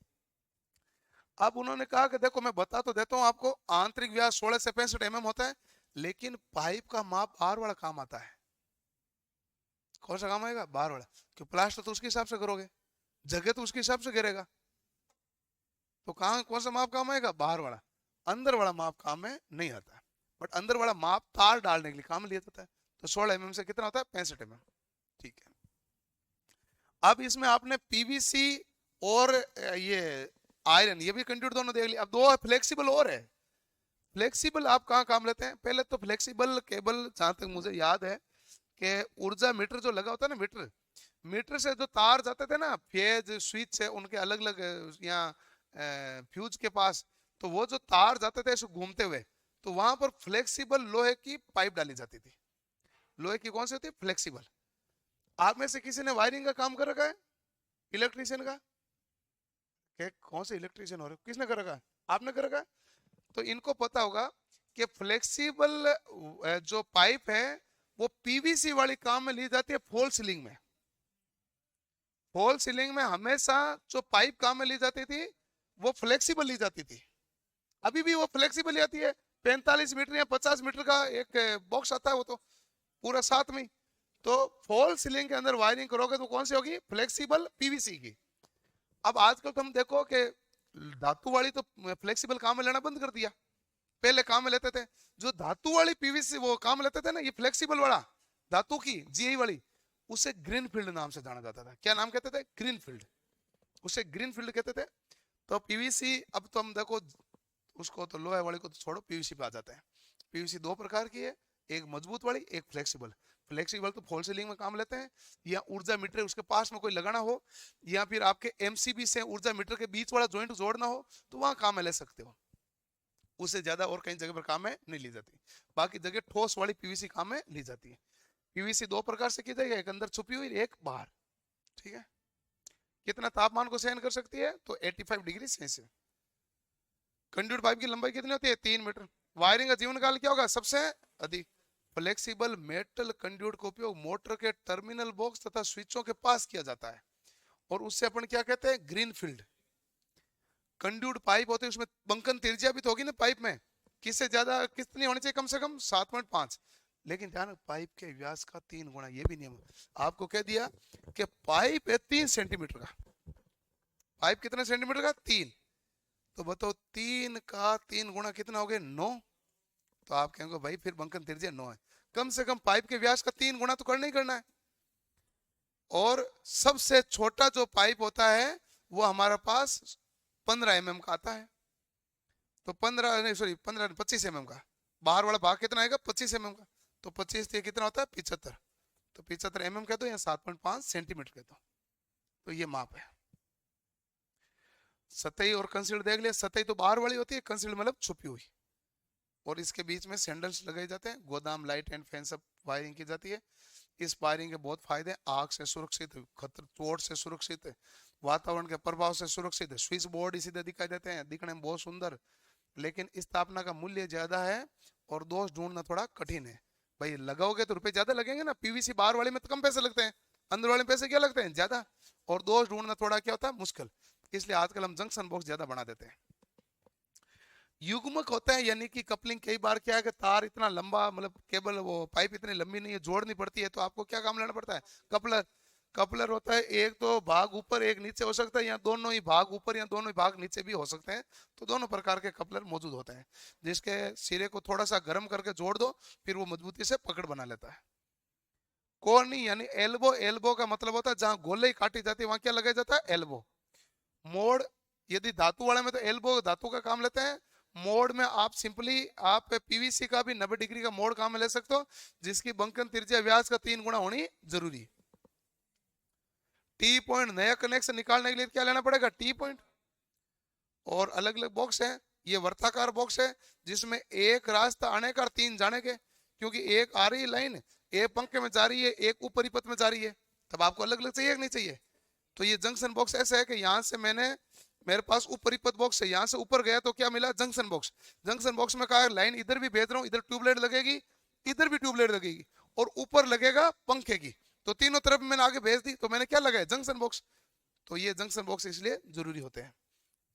अब उन्होंने कहा कि देखो मैं बता तो देता हूं आपको, आंतरिक व्यास 16 से 65 mm होता है, लेकिन पाइप का माप बाहर वाला काम आता है। कौन सा काम आएगा, बाहर वाला, क्यों प्लास्टर तो उसके हिसाब से करोगे, जगह तो उसके हिसाब से गिरेगा, तो कहाँ कौन सा माप काम आएगा, बाहर वाला। अंदर वाला माप काम में नहीं आता, बट अंदर वाला माप तार डालने के लिए काम लिया जाता है। तो 16 mm से कितना होता है, 65 mm, ठीक है। अब इसमें आपने पीवीसी और ये आयरन, ये भी कंट्यूट दोनों देख लिया। अब दो फ्लेक्सिबल और है। फ्लेक्सिबल आप कहाँ काम लेते हैं, पहले तो फ्लेक्सिबल केबल, जहां तक मुझे याद है कि ऊर्जा मीटर जो लगा होता है ना, मीटर, मीटर से जो तार जाते थे ना, फेज स्विच से उनके अलग अलग, यहाँ फ्यूज के पास, तो वो जो तार जाते थे घूमते हुए, तो वहां पर फ्लेक्सिबल लोहे की पाइप डाली जाती थी। लोहे की कौन सी होती है, फ्लेक्सिबल। आप में से किसी ने वायरिंग का काम कर रखा है, इलेक्ट्रीशियन का, क्या कौन से इलेक्ट्रीशियन हो रहे, किसने कर रखा है, आपने कर रखा है। तो इनको पता होगा कि फ्लेक्सिबल जो पाइप है वो पीवीसी वाली काम में ली जाती है, फॉल सीलिंग में। फॉल सीलिंग में हमेशा जो पाइप काम में ली जाती थी वो फ्लेक्सिबल ली जाती थी, अभी भी वो फ्लेक्सिबल आती है। 45 मीटर या 50 मीटर का एक बॉक्स आता है, वो तो पूरा साथ में। तो फॉल सीलिंग के अंदर वायरिंग करोगे तो कौन सी होगी, फ्लेक्सिबल पीवीसी की। अब आजकल तो हम देखो कि धातु वाली तो फ्लेक्सिबल काम में लेना बंद कर दिया, पहले काम में लेते थे। जो धातु वाली पीवीसी वो काम लेते थे ना, ये फ्लेक्सिबल वाला धातु की जीआई वाली, उसे ग्रीनफील्ड नाम से जाना जाता था। क्या नाम कहते थे, ग्रीनफील्ड, उसे ग्रीनफील्ड कहते थे। तो पीवीसी, अब तो हम देखो उसको तो लोहे वाली को तो छोड़ो, पीवीसी पे आ जाते हैं। पीवीसी दो प्रकार की है, एक मजबूत वाली, एक फ्लेक्सिबल। फ्लेक्सिबल तो फॉल सीलिंग में काम लेते हैं, या ऊर्जा मीटर उसके पास में कोई लगाना हो, या फिर आपके एमसीबी से ऊर्जा मीटर के बीच वाला जॉइंट जोड़ना हो, तो वहां काम में ले सकते हो। उससे ज्यादा और कई जगह पर काम में नहीं ली जाती। बाकी जगह ठोस वाली पीवीसी काम में ली जाती है। पीवीसी दो प्रकार से की जाएगी, एक अंदर छुपी हुई, एक बाहर, ठीक है। कितना तापमान को सहन कर सकती है, तो 85 डिग्री सेल्सियस। कंड्यूट पाइप की लंबाई कितनी होती है, 3 मीटर। वायरिंग का जीवन काल क्या होगा, सबसे अधिक। फ्लेक्सिबल मेटल कंड्यूट का उपयोग मोटर के टर्मिनल बॉक्स तथा स्विचों के पास किया जाता है, और उससे अपन क्या कहते हैं, ग्रीन फील्ड। कंड्यूट पाइप होते हैं, उसमें बंकन त्रिज्या भी तो होगी ना पाइप में, किससे ज्यादा कितनी होनी चाहिए, कम से कम 7.5। लेकिन ध्यान, पाइप के व्यास का 3 गुना, ये भी नियम आपको कह दिया कि पाइप है 3 सेंटीमीटर का। पाइप कितने सेंटीमीटर का? 3। तो बताओ 3 का 3 गुना कितना हो गया? 9। तो आप कहेंगे भाई फिर बंकन त्रिज्या 9 है। कम से कम पाइप के व्यास का 3 गुना तो करना ही करना है। और सबसे छोटा जो पाइप होता है वो हमारे पास 15 mm का आता है। तो 15 नहीं, सॉरी 15 25 mm का। बाहर वाला भाग कितना आएगा? 25 mm का। तो 25 से कितना होता है? 75। तो 75 mm कह दो या 7.5 सेंटीमीटर कह दो। तो ये माप है। सतही और कंसील्ड देख लिया। सतही तो बाहर वाली होती है, कंसील्ड मतलब छुपी हुई। और इसके बीच में सैंडल्स लगाए जाते हैं। गोदाम लाइट एंड फैन सब वायरिंग की जाती है। इस वायरिंग के बहुत फायदे हैं। आग से सुरक्षित, खतर चोट से सुरक्षित, वातावरण के प्रभाव से सुरक्षित। स्विच बोर्ड इसी तरह दिखाई देते हैं, दिखने में बहुत सुंदर, लेकिन इस स्थापना का मूल्य ज्यादा है और दोष ढूंढना थोड़ा कठिन है। भाई लगाओगे तो रुपए ज्यादा लगेंगे ना। पीवीसी बाहर वाले में तो कम पैसे लगते हैं, अंदर वाले में पैसे क्या लगते हैं? ज्यादा। और दोष ढूंढना थोड़ा क्या होता है? मुश्किल। इसलिए आजकल हम जंक्शन बॉक्स ज्यादा बना देते हैं। युग्मक होता है, यानी कि कपलिंग। कई बार क्या है कि तार इतना लंबा, मतलब केबल, वो पाइप इतनी लंबी नहीं है, जोड़नी पड़ती है, तो आपको क्या काम लेना पड़ता है? कपलर। कपलर होता है, एक तो भाग ऊपर एक नीचे हो सकता है, या दोनों ही भाग ऊपर या दोनों ही भाग नीचे भी हो सकते हैं। तो दोनों प्रकार के कपलर मौजूद होते हैं, जिसके सिरे को थोड़ा सा गर्म करके जोड़ दो, फिर वो मजबूती से पकड़ बना लेता है। कोरनी यानी एल्बो। एल्बो का मतलब होता है जहां गोलाई काटी जाती है वहां क्या लगाया जाता है? एल्बो। मोड़, यदि धातु वाले में तो एल्बो धातु का काम लेते हैं। मोड़ में आप सिंपली आप पीवीसी का भी 90 डिग्री का मोड़ काम में ले सकते हो, जिसकी बंकन त्रिज्या व्यास का 3 गुना होनी जरूरी है। टी पॉइंट, नया कनेक्शन निकालने के लिए क्या लेना पड़ेगा? T point. और अलग अलग बॉक्स है। ये वर्ताकार बॉक्स है जिसमें एक रास्ता आने का और 3 जाने के, क्योंकि एक आ रही है लाइन, एक पंखे में जा रही है, एक ऊपरी पथ में जा रही है। तब आपको अलग अलग चाहिए कि नहीं चाहिए? तो ये जंक्शन बॉक्स ऐसा है कि यहाँ से मेरे पास ऊपरी पथ बॉक्स है, यहाँ से ऊपर गया तो क्या मिला? Junction box. जंक्शन बॉक्स में कहा लाइन इधर भी भेज रहा हूँ, इधर ट्यूबलाइट लगेगी, इधर भी ट्यूबलाइट लगेगी, और ऊपर लगेगा पंखे की। तो तीनों तरफ मैंने आगे भेज दी, तो मैंने क्या लगाया? Junction box. तो ये जंक्शन बॉक्स इसलिए जरूरी होते हैं।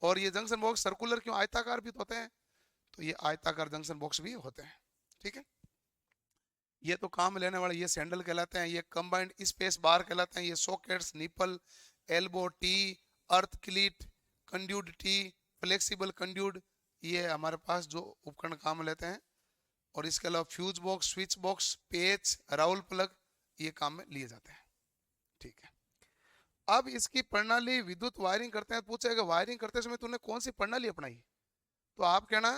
और ये जंक्शन बॉक्स सर्कुलर क्यों, आयताकार भी तो होते हैं, तो ये आयताकार जंक्शन बॉक्स भी होते हैं। ठीक है। ये तो काम लेने वाले ये सैंडल कहलाते हैं, ये कंबाइंड स्पेस बार कहलाते हैं, ये सॉकेट्स, निपल, एल्बो टी, अर्थ क्लीट, कंड्यूड टी, फ्लेक्सिबल कंड्यूड, ये हमारे पास जो उपकरण काम लेते हैं। और इसके अलावा फ्यूज बॉक्स, स्विच बॉक्स, पेच, राउल प्लग, ये काम में लिए जाते हैं। ठीक है। अब इसकी प्रणाली, विद्युत वायरिंग करते हैं, पूछेगा वायरिंग करते समय तूने कौन सी प्रणाली अपनाई? तो आप कहना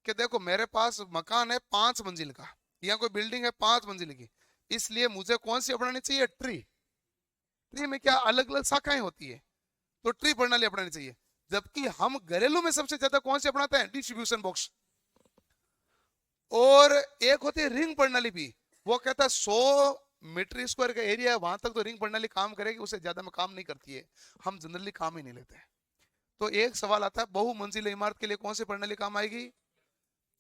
कि देखो मेरे पास मकान है 5 मंजिल का, या कोई बिल्डिंग है 5 मंजिल की, इसलिए मुझे कौन सी अपनानी चाहिए? ट्री। ट्री में क्या अलग अलग शाखाएं होती है, तो ट्री प्रणाली अपनानी चाहिए। जबकि हम घरेलू में सबसे ज्यादा कौन से अपनाते हैं? Distribution box. और एक होती है रिंग प्रणाली भी, वो कहता है 100 मीटर स्क्वायर का एरिया है, वहां तक तो रिंग प्रणाली काम करेगी, उससे ज्यादा में काम नहीं करती है। हम जनरली काम ही नहीं लेते। तो एक सवाल आता है, बहुमंजिला इमारत के लिए कौन सी प्रणाली काम आएगी?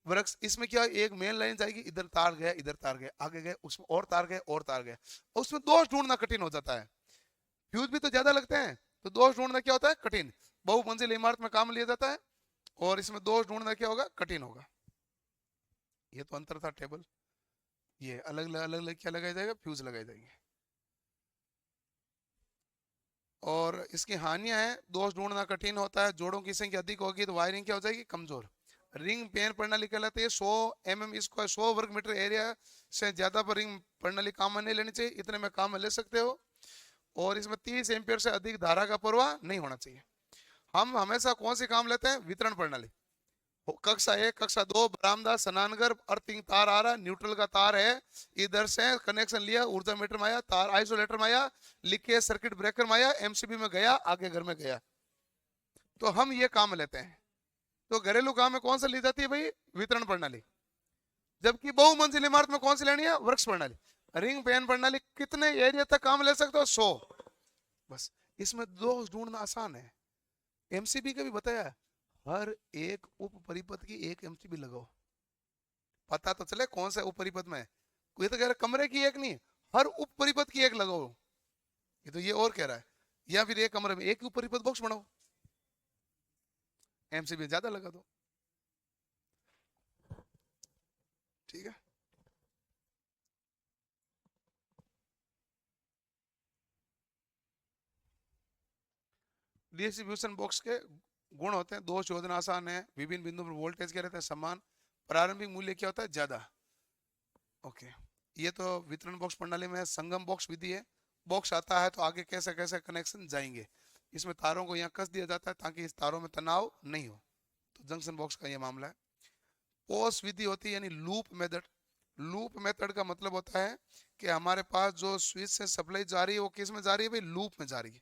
वृक्ष। इसमें क्या, एक मेन लाइन जाएगी, इधर तार गया, इधर तार गया, आगे गए, उसमें और तार गए, और तार गए, उसमें दोष ढूंढना कठिन हो जाता है। फ्यूज भी तो ज्यादा लगते हैं, तो दोष ढूंढना क्या होता है? कठिन। बहुमंजिला इमारत में काम लिया जाता है, और इसमें दोष ढूंढना क्या होगा? कठिन होगा। ये तो अंतर था टेबल। ये अलग अलग अलग क्या लगाया जाएगा? फ्यूज लगाए जाएंगे। और इसकी हानियां हैं, दोष ढूंढना कठिन होता है, जोड़ों की संख्या अधिक होगी तो वायरिंग क्या हो जाएगी? कमजोर। रिंग पेन प्रणाली कहलाती है 100 mm स्क्वायर, 100 वर्ग मीटर एरिया से ज्यादा पर रिंग प्रणाली काम में नहीं लेनी चाहिए, इतने में काम में ले सकते हो। और इसमें 30 एम्पियर से अधिक धारा का प्रवाह नहीं होना चाहिए। हम हमेशा कौन सी काम लेते हैं? वितरण प्रणाली। कक्षा 1, कक्षा 2, बरामदा, स्नानघर, अर्थिंग तार आ रहा, न्यूट्रल का तार है, इधर से कनेक्शन लिया, ऊर्जा मीटर में आया, तार आइसोलेटर में आया, लिखे सर्किट ब्रेकर में आया, एमसीबी में गया, आगे घर में गया। तो हम ये काम लेते हैं। तो घरेलू काम में कौन सा ली जाती है भाई? वितरण प्रणाली। जबकि बहुमंजिल इमारत में कौन सी लेनी है? वृक्ष प्रणाली। रिंग पेन प्रणाली कितने एरिया तक काम ले सकते हो? 100। बस। इसमें दोष ढूंढना आसान है। एमसीबी का भी बताया, हर एक उप परिपथ की एक एमसीबी लगाओ, पता तो चले कौन सा उप परिपथ में है। ये तो कह रहा है कमरे की एक नहीं, हर उप परिपथ की एक लगाओ। ये तो ये और कह रहा है, या फिर एक कमरे में एक उप परिपथ बॉक्स बनाओ, एमसीबी ज्यादा लगा दो। ठीक है। डिस्ट्रीब्यूशन बॉक्स के गुण होते हैं, दोष शोधन आसान है, विभिन्न बिंदु पर वोल्टेज क्या रहते हैं समान, प्रारंभिक मूल्य क्या होता है ज्यादा। ओके, ये तो वितरण बॉक्स प्रणाली में संगम बॉक्स विधि है। बॉक्स आता है तो आगे कैसे कैसे कनेक्शन जाएंगे, इसमें तारों को यहाँ कस दिया जाता है ताकि इस तारों में तनाव नहीं हो। तो जंक्शन बॉक्स का ये मामला है। पोस्ट विधि होती है यानी लूप मेथड। लूप मेथड का मतलब होता है कि हमारे पास जो स्विच से सप्लाई जा रही है वो किस में जा रही है भाई, लूप में जा रही है।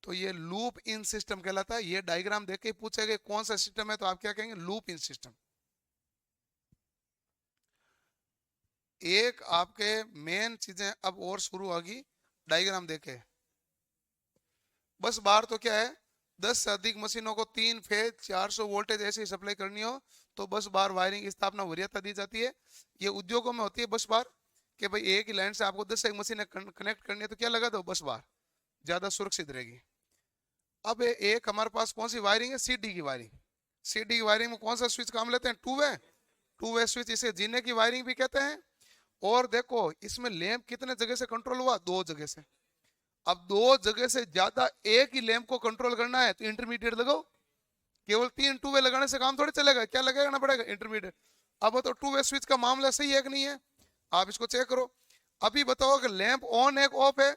तो ये लूप इन सिस्टम कहलाता है। ये डायग्राम देख के पूछेगा कौन सा सिस्टम है तो आप क्या कहेंगे, लूप इन सिस्टम। एक आपके मेन चीजें अब और शुरू होगी डायग्राम देखे। बस बार तो क्या है, 10 से अधिक मशीनों को 3 फेज 400 वोल्टेज ऐसे सप्लाई करनी हो तो बस बार वायरिंग स्थापना वरीयता दी जाती है। ये उद्योगों में होती है बस बार कि भाई एक ही लाइन से आपको 10 एक मशीनें कनेक्ट करनी है तो क्या लगा दो बस बार, ज्यादा सुरक्षित रहेगी। अब एक हमारे पास कौन सी वायरिंग है, सीडी की वायरिंग। सीडी की वायरिंग में कौन सा स्विच काम लेते हैं, टू वे स्विच, इसे जीने की वायरिंग भी कहते हैं। और देखो इसमें लैंप कितने जगह से कंट्रोल हुआ, 2 जगह से। अब 2 जगह से ज्यादा एक ही लैंप को कंट्रोल करना है तो इंटरमीडिएट लगाओ। केवल 3 टू वे लगाने से काम थोड़ी चलेगा, क्या लगाना पड़ेगा, इंटरमीडिएट। अब तो टू वे स्विच का मामला सही है कि नहीं है, आप इसको चेक करो। अभी बताओ कि लैंप ऑन है ऑफ है,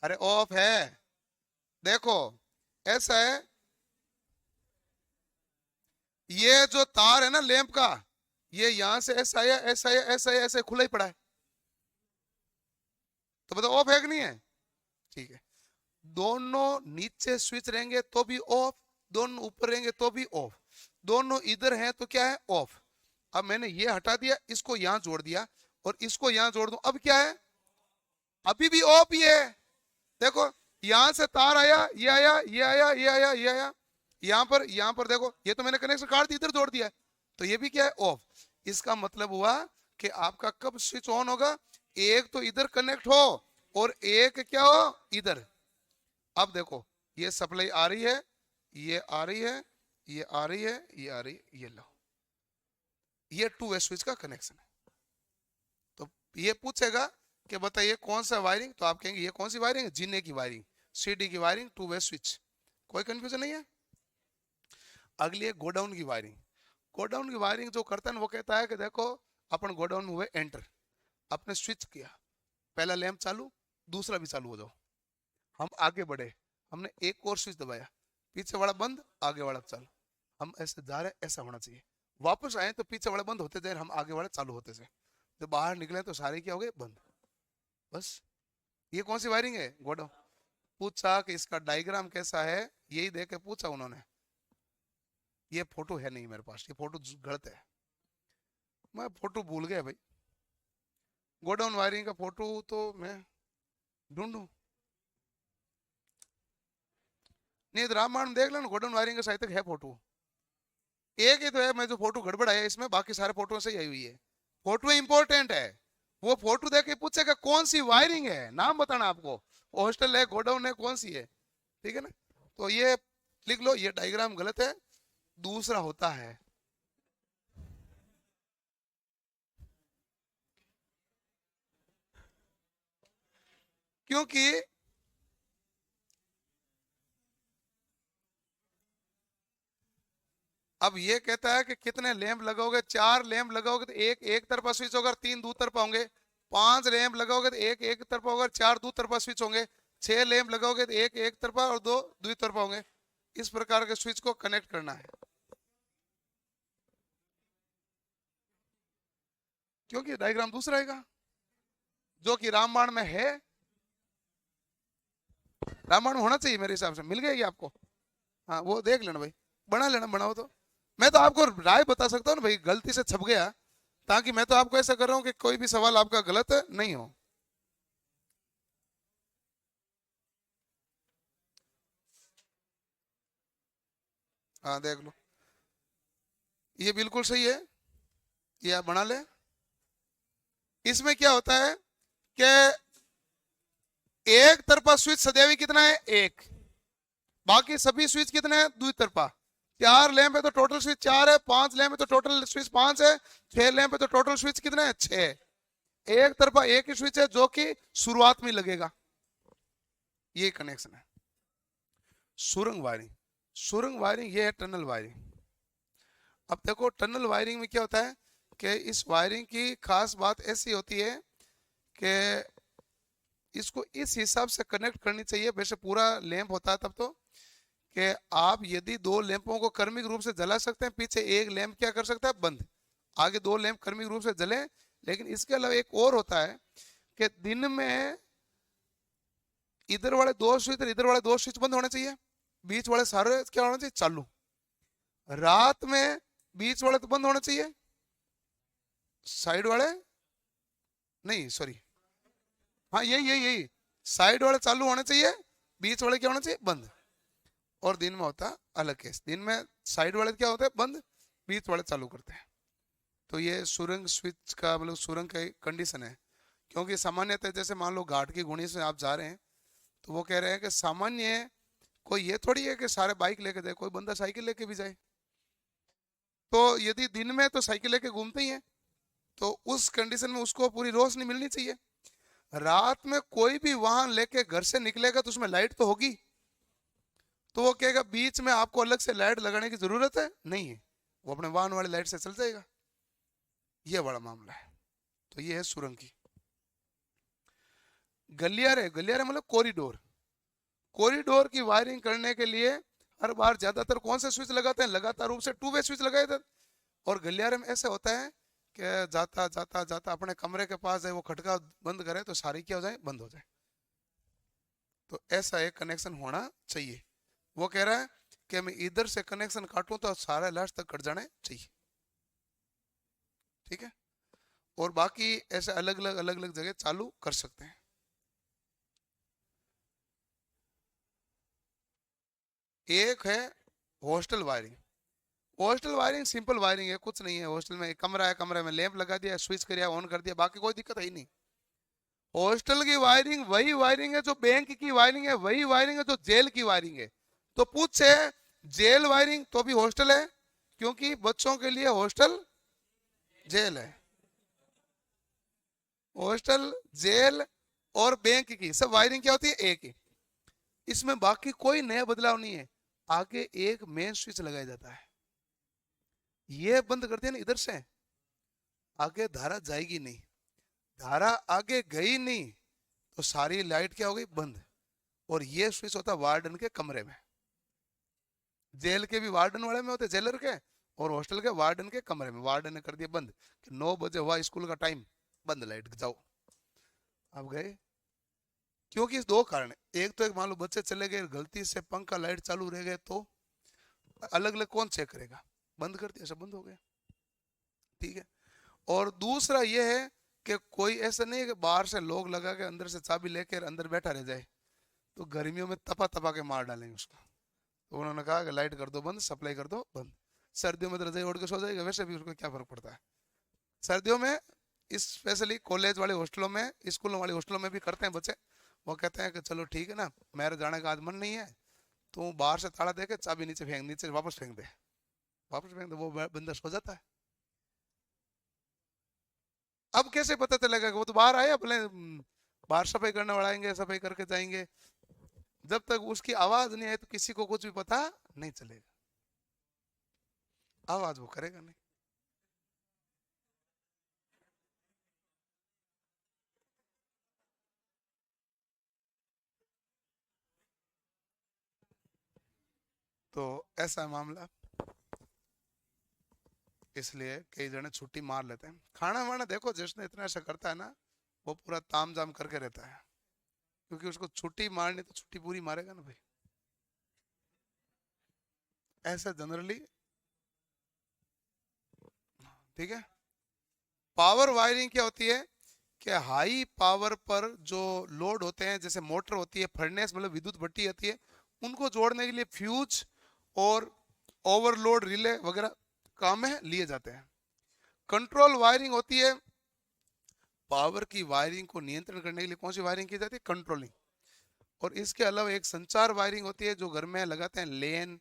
अरे ऑफ है। देखो ऐसा है, ये जो तार है ना लैंप का, ये यहां से ऐसा आया ऐसा आया ऐसा आया ऐसा खुला ही पड़ा है, तो बताओ ऑफ है कि नहीं है। ठीक है, दोनों नीचे स्विच रहेंगे तो भी ऑफ, दोनों ऊपर रहेंगे तो भी ऑफ, दोनों इधर हैं तो क्या है ऑफ। अब मैंने ये हटा दिया, इसको यहां जोड़ दिया और इसको यहां जोड़ दूं, अब क्या है, अभी भी ऑफ ही है। देखो यहां से तार आया, ये आया ये आया ये आया ये आया, यहां पर देखो ये तो मैंने कनेक्शन काट दिया, इधर जोड़ दिया है, तो ये भी क्या है ऑफ। इसका मतलब हुआ कि आपका कब स्विच ऑन होगा, एक तो इधर कनेक्ट हो और एक क्या हो इधर। अब देखो ये सप्लाई आ रही है, ये आ रही है, ये आ रही है, ये आ रही है, ये लो, ये टू वे स्विच का कनेक्शन है। तो ये पूछेगा कि बताइए कौन सा वायरिंग, तो आप कहेंगे ये कौन सी वायरिंग है, जीने की वायरिंग, सीडी की वायरिंग, टू वे स्विच, कोई कंफ्यूजन नहीं है। अगली है गोडाउन की वायरिंग। गोडाउन की वायरिंग जो करता है वो कहता है कि देखो अपन गोडाउन में हुए एंटर, आपने स्विच किया, पहला लैंप चालू, दूसरा भी चालू हो जाओ, हम आगे बढ़े, हमने एक और स्विच दबाया, पीछे वाला बंद आगे वाला चालू, हम ऐसे जा रहे ऐसा होना चाहिए। वापस आए तो पीछे वाला बंद होते जाए, हम आगे वाले चालू होते जाए, जब बाहर निकले तो सारे क्या हो गए बंद। बस ये कौन सी वायरिंग है, गोडाउन। पूछा कि इसका डायग्राम कैसा है, यही देख के पूछा उन्होंने, ये फोटो है नहीं मेरे पास, ये फोटो गलत है, मैं फोटो भूल गया भाई, गोडाउन वायरिंग का फोटो तो मैं ढूंढूं, नहीं तो रामायण देख लेना, गोडाउन वायरिंग का साहित्य है फोटो, एक ही तो है, मैं जो फोटो गड़बड़ आया इसमें, बाकी सारे फोटो सही आई हुई है। फोटो इंपॉर्टेंट है, वो फोटो देख के पूछेगा कौन सी वायरिंग है, नाम बताना आपको, हॉस्टल है गोडाउन है कौन सी है, ठीक है ना। तो ये लिख लो, ये डायग्राम गलत है। दूसरा होता है, क्योंकि अब ये कहता है कि कितने लैंप लगाओगे, 4 लैंप लगाओगे तो एक एक तरफा स्विच होगा, 3 दो तरफा होंगे। 5 लैंप लगाओगे तो एक एक तरफा होगा, 4 दो तरफा स्विच होंगे। 6 लैंप लगाओगे तो एक एक तरफा और 2 द्वि तरफा होंगे। इस प्रकार के स्विच को कनेक्ट करना है, क्योंकि डायग्राम दूसरा आएगा जो कि रामायण में है, रामायण होना चाहिए मेरे हिसाब से, मिल गएगी आपको। हाँ वो देख लेना भाई, बना लेना, बनाओ तो मैं तो आपको राय बता सकता हूँ ना भाई, गलती से छप गया, ताकि मैं तो आपको ऐसा कर रहा हूँ कि कोई भी सवाल आपका गलत नहीं हो। हाँ देख लो, ये बिल्कुल सही है, ये आप बना ले। इसमें क्या होता है कि एक तरफा स्विच सदैव कितना है, एक, बाकी सभी स्विच कितने हैं, द्वि तरफा। 4 लैंप है तो टोटल स्विच 4 है, 5 लैंप है तो टोटल स्विच 5 है, 6 लैंप है तो टोटल स्विच कितने हैं, 6। एक तरफा एक ही स्विच है जो कि शुरुआत में लगेगा, ये कनेक्शन है। सुरंग वायरिंग। सुरंग वायरिंग ये है टनल वायरिंग। अब देखो टनल वायरिंग में क्या होता है कि इस वायरिंग की खास बात ऐसी होती है कि इसको इस हिसाब से कनेक्ट करनी चाहिए, वैसे पूरा लैंप होता है तब तो, कि आप यदि दो लैंपों को क्रमिक रूप से जला सकते हैं, पीछे एक लैंप क्या कर सकता है, बंद, आगे दो लैंप क्रमिक रूप से जले। लेकिन इसके अलावा एक और होता है कि दिन में इधर वाले दो स्विच, इधर वाले दो स्विच बंद होने चाहिए, बीच वाले सारे क्या होना चाहिए, चालू। रात में बीच वाले तो बंद होने चाहिए, साइड वाले नहीं, सॉरी, हाँ यही यही यही, साइड वाले चालू होने चाहिए, बीच वाले क्या होना चाहिए, बंद। और दिन में होता अलग केस, दिन में साइड वाले क्या होते हैं, बंद, बीच वाले चालू करते हैं। तो ये सुरंग स्विच का मतलब सुरंग का कंडीशन है। क्योंकि सामान्यतः जैसे मान लो घाट की गुणी से आप जा रहे हैं, तो वो कह रहे हैं कि सामान्य कोई ये थोड़ी है कि सारे बाइक लेके जाए, कोई बंदा साइकिल लेके भी जाए। तो यदि दिन में तो साइकिल लेके घूमते ही है, तो उस कंडीशन में उसको पूरी रोशनी मिलनी चाहिए। रात में कोई भी वाहन लेके घर से निकलेगा तो उसमें लाइट तो होगी, तो वो कहेगा बीच में आपको अलग से लाइट लगाने की जरूरत है नहीं है, वो अपने वाहन वाली लाइट से चल जाएगा। ये बड़ा मामला है। तो ये है सुरंग की। गलियारे, गलियारे मतलब कॉरिडोर। कॉरिडोर की वायरिंग करने के लिए हर बार ज्यादातर कौन से स्विच लगाते हैं, लगातार रूप से टू वे स्विच लगाए थे। और गलियारे में ऐसे होता है कि जाता जाता जाता अपने कमरे के पास जाए, वो खटका बंद करे तो सारी क्या हो जाए, बंद हो जाए। तो ऐसा एक कनेक्शन होना चाहिए। वो कह रहा है कि मैं इधर से कनेक्शन काटूं तो सारा लास्ट तक कट जाने चाहिए, ठीक है। और बाकी ऐसे अलग अलग जगह चालू कर सकते हैं। एक है hostel wiring. Hostel wiring simple wiring है, कुछ नहीं है। हॉस्टल में एक कमरा है, कमरे में लैंप लगा दिया, स्विच कर दिया, ऑन कर दिया, बाकी कोई दिक्कत है ही नहीं। हॉस्टल की वायरिंग वही वायरिंग है जो बैंक की वायरिंग है, वही वायरिंग है जो जेल की वायरिंग है। तो पूछे जेल वायरिंग तो भी हॉस्टल है, क्योंकि बच्चों के लिए हॉस्टल जेल है। हॉस्टल, जेल और बैंक की सब वायरिंग क्या होती है, एक ही। इसमें बाकी कोई नया बदलाव नहीं है। आगे एक मेन स्विच लगाया जाता है, ये बंद कर दिया ना इधर से, आगे धारा जाएगी नहीं। धारा आगे गई नहीं तो सारी लाइट क्या हो गई, बंद। और ये स्विच होता है वार्डन के कमरे में। जेल के भी वार्डन वाले में होते, जेलर के, और हॉस्टल के वार्डन के कमरे में। वार्डन ने कर दिया बंद कि 9 बजे हुआ स्कूल का टाइम, बंद लाइट, जाओ। अब गए। क्योंकि इस दो कारण, एक तो एक मान लो बच्चे चले गए, गलती से पंखा लाइट चालू रह गए, तो अलग अलग कौन चेक करेगा, बंद कर दिया, सब बंद हो गया, ठीक है। और दूसरा ये है कि कोई ऐसा नहीं है कि बाहर से लोग लगा के अंदर से चाबी लेकर अंदर बैठा रह जाए, तो गर्मियों में तपा तपा के मार डालेंगे उसको। तो उन्होंने कहा कि लाइट कर दो बंद, सप्लाई कर दो बंद। सर्दियों में तो रजाई ओढ़ के सो जाएगा, वैसे भी उसको क्या फर्क पड़ता है। सर्दियों में स्पेशली कॉलेज वाले हॉस्टलों में, स्कूलों वाले हॉस्टलों में भी करते हैं बच्चे। वो कहते हैं कि चलो ठीक है ना, मेरे जाने का आज मन नहीं है, तू बाहर से ताला दे के चाबी नीचे फेंक, नीचे वापस फेंक दे, वापस फेंक दे, वो बंदा सो जाता है। अब कैसे पता चलेगा कि वो तो बाहर आया, भले बाहर सफाई करने वाला आएंगे, सफाई करके जाएंगे। जब तक उसकी आवाज नहीं आए तो किसी को कुछ भी पता नहीं चलेगा, आवाज वो करेगा नहीं। तो ऐसा है मामला। इसलिए कई जने छुट्टी मार लेते हैं। खाना वाना देखो जिसने इतना ऐसा करता है ना, वो पूरा ताम जाम करके रहता है, क्योंकि उसको छुट्टी मारनी तो छुट्टी पूरी मारेगा ना भाई। ऐसा जनरली, ठीक है। पावर वायरिंग क्या होती है कि हाई पावर पर जो लोड होते हैं, जैसे मोटर होती है, फर्नेस मतलब विद्युत भट्टी होती है, उनको जोड़ने के लिए फ्यूज और ओवरलोड रिले वगैरह काम में लिए जाते हैं। कंट्रोल वायरिंग होती है, पावर की वायरिंग को नियंत्रण करने के लिए कौन सी वायरिंग की जाती है, कंट्रोलिंग। और इसके अलावा एक संचार वायरिंग होती है जो घर में लगाते हैं, लेन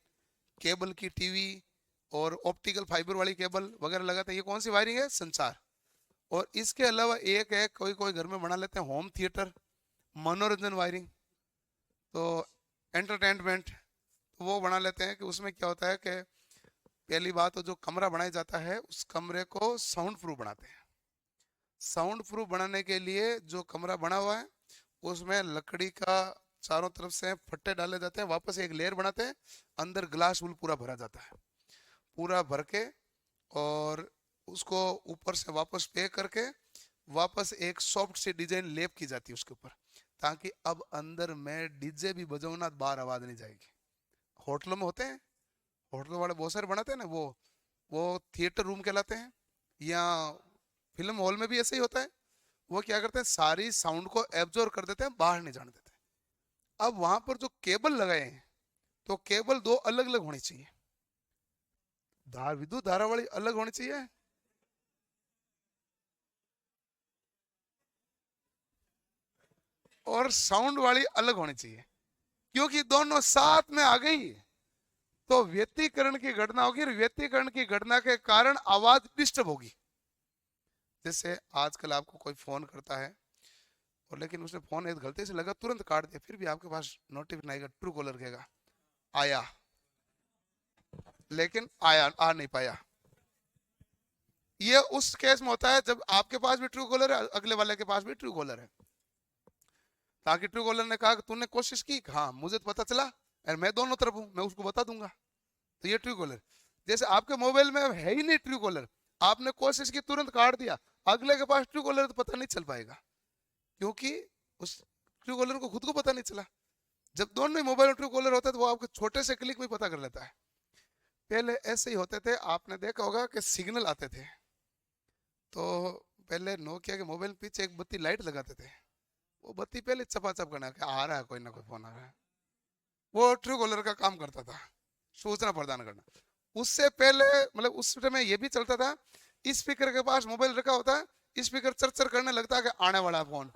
केबल की, टीवी और ऑप्टिकल फाइबर वाली केबल वगैरह लगाते हैं, ये कौन सी वायरिंग है, संचार। और इसके अलावा एक है, कोई कोई घर में बना लेते हैं होम थिएटर, मनोरंजन वायरिंग, तो एंटरटेनमेंट, तो वो बना लेते हैं कि उसमें क्या होता है कि पहली बात तो जो कमरा बनाया जाता है उस कमरे को साउंड प्रूफ बनाते हैं। साउंड प्रूफ बनाने के लिए जो कमरा बना हुआ है उसमें लकड़ी का चारों तरफ से फट्टे डाले जाते हैं, वापस एक लेयर बनाते हैं, अंदर ग्लास वूल पूरा भरा जाता है, पूरा भर के, और उसको ऊपर से वापस पे करके वापस एक सॉफ्ट सी डिजाइन लेप की जाती है उसके ऊपर, ताकि अब अंदर में डीजे भी बजाओ ना बाहर आवाज नहीं जाएगी। होटलों में होते हैं, होटलों वाले बहुत सारे बनाते हैं ना, वो थिएटर रूम कहलाते हैं, या फिल्म हॉल में भी ऐसे ही होता है। वो क्या करते हैं, सारी साउंड को एब्जॉर्ब कर देते हैं, बाहर नहीं जाने देते। अब वहां पर जो केबल लगाए हैं तो केबल दो अलग अलग होनी चाहिए, विद्युत धारा वाली अलग होनी चाहिए, और साउंड वाली अलग होनी चाहिए, क्योंकि दोनों साथ में आ गई तो व्यतिकरण की घटना होगी, और व्यतिकरण की घटना के कारण आवाज डिस्टर्ब होगी। जैसे आजकल आपको कोई फोन करता है और लेकिन उसने फोन एक गलती से लगा, तुरंत काट दिया, फिर भी आपके पास नोटिफिकेशन आएगा, ट्रू कॉलर कहेगा आया, लेकिन आया आ नहीं पाया। ये उस केस में होता है जब आपके पास भी ट्रू कॉलर है, अगले वाले के पास भी ट्रू कॉलर है, ताकि ट्रू कॉलर ने कहा कि तूने कोशिश की, हाँ मुझे तो पता चला और मैं दोनों तरफ हूं, मैं उसको बता दूंगा। तो ये ट्रू कॉलर, जैसे आपके मोबाइल में है ही नहीं ट्रू कॉलर, आपने कोशिश की तुरंत काट दिया, अगले के पास ट्रू कॉलर तो पता नहीं चल पाएगा, क्योंकि उस ट्रू कॉलर को खुद को पता नहीं चला। जब दोनों ही मोबाइल में ट्रू कॉलर होता है तो वो आपके छोटे से क्लिक में पता कर लेता है। पहले ऐसे ही होते थे, आपने देखा होगा कि सिग्नल आते थे, तो पहले नोकिया के मोबाइल पीछे एक बत्ती लाइट लगाते थे, वो बत्ती पहले चपाचप करना कि आ रहा है कोई ना कोई फोन आ रहा है, वो ट्रू कॉलर का काम करता था, सूचना प्रदान करना। उससे पहले मतलब उस समय ये भी चलता था, स्पीकर के पास मोबाइल रखा होता है, स्पीकर चर चर करने लगता है कि आने वाला फोन,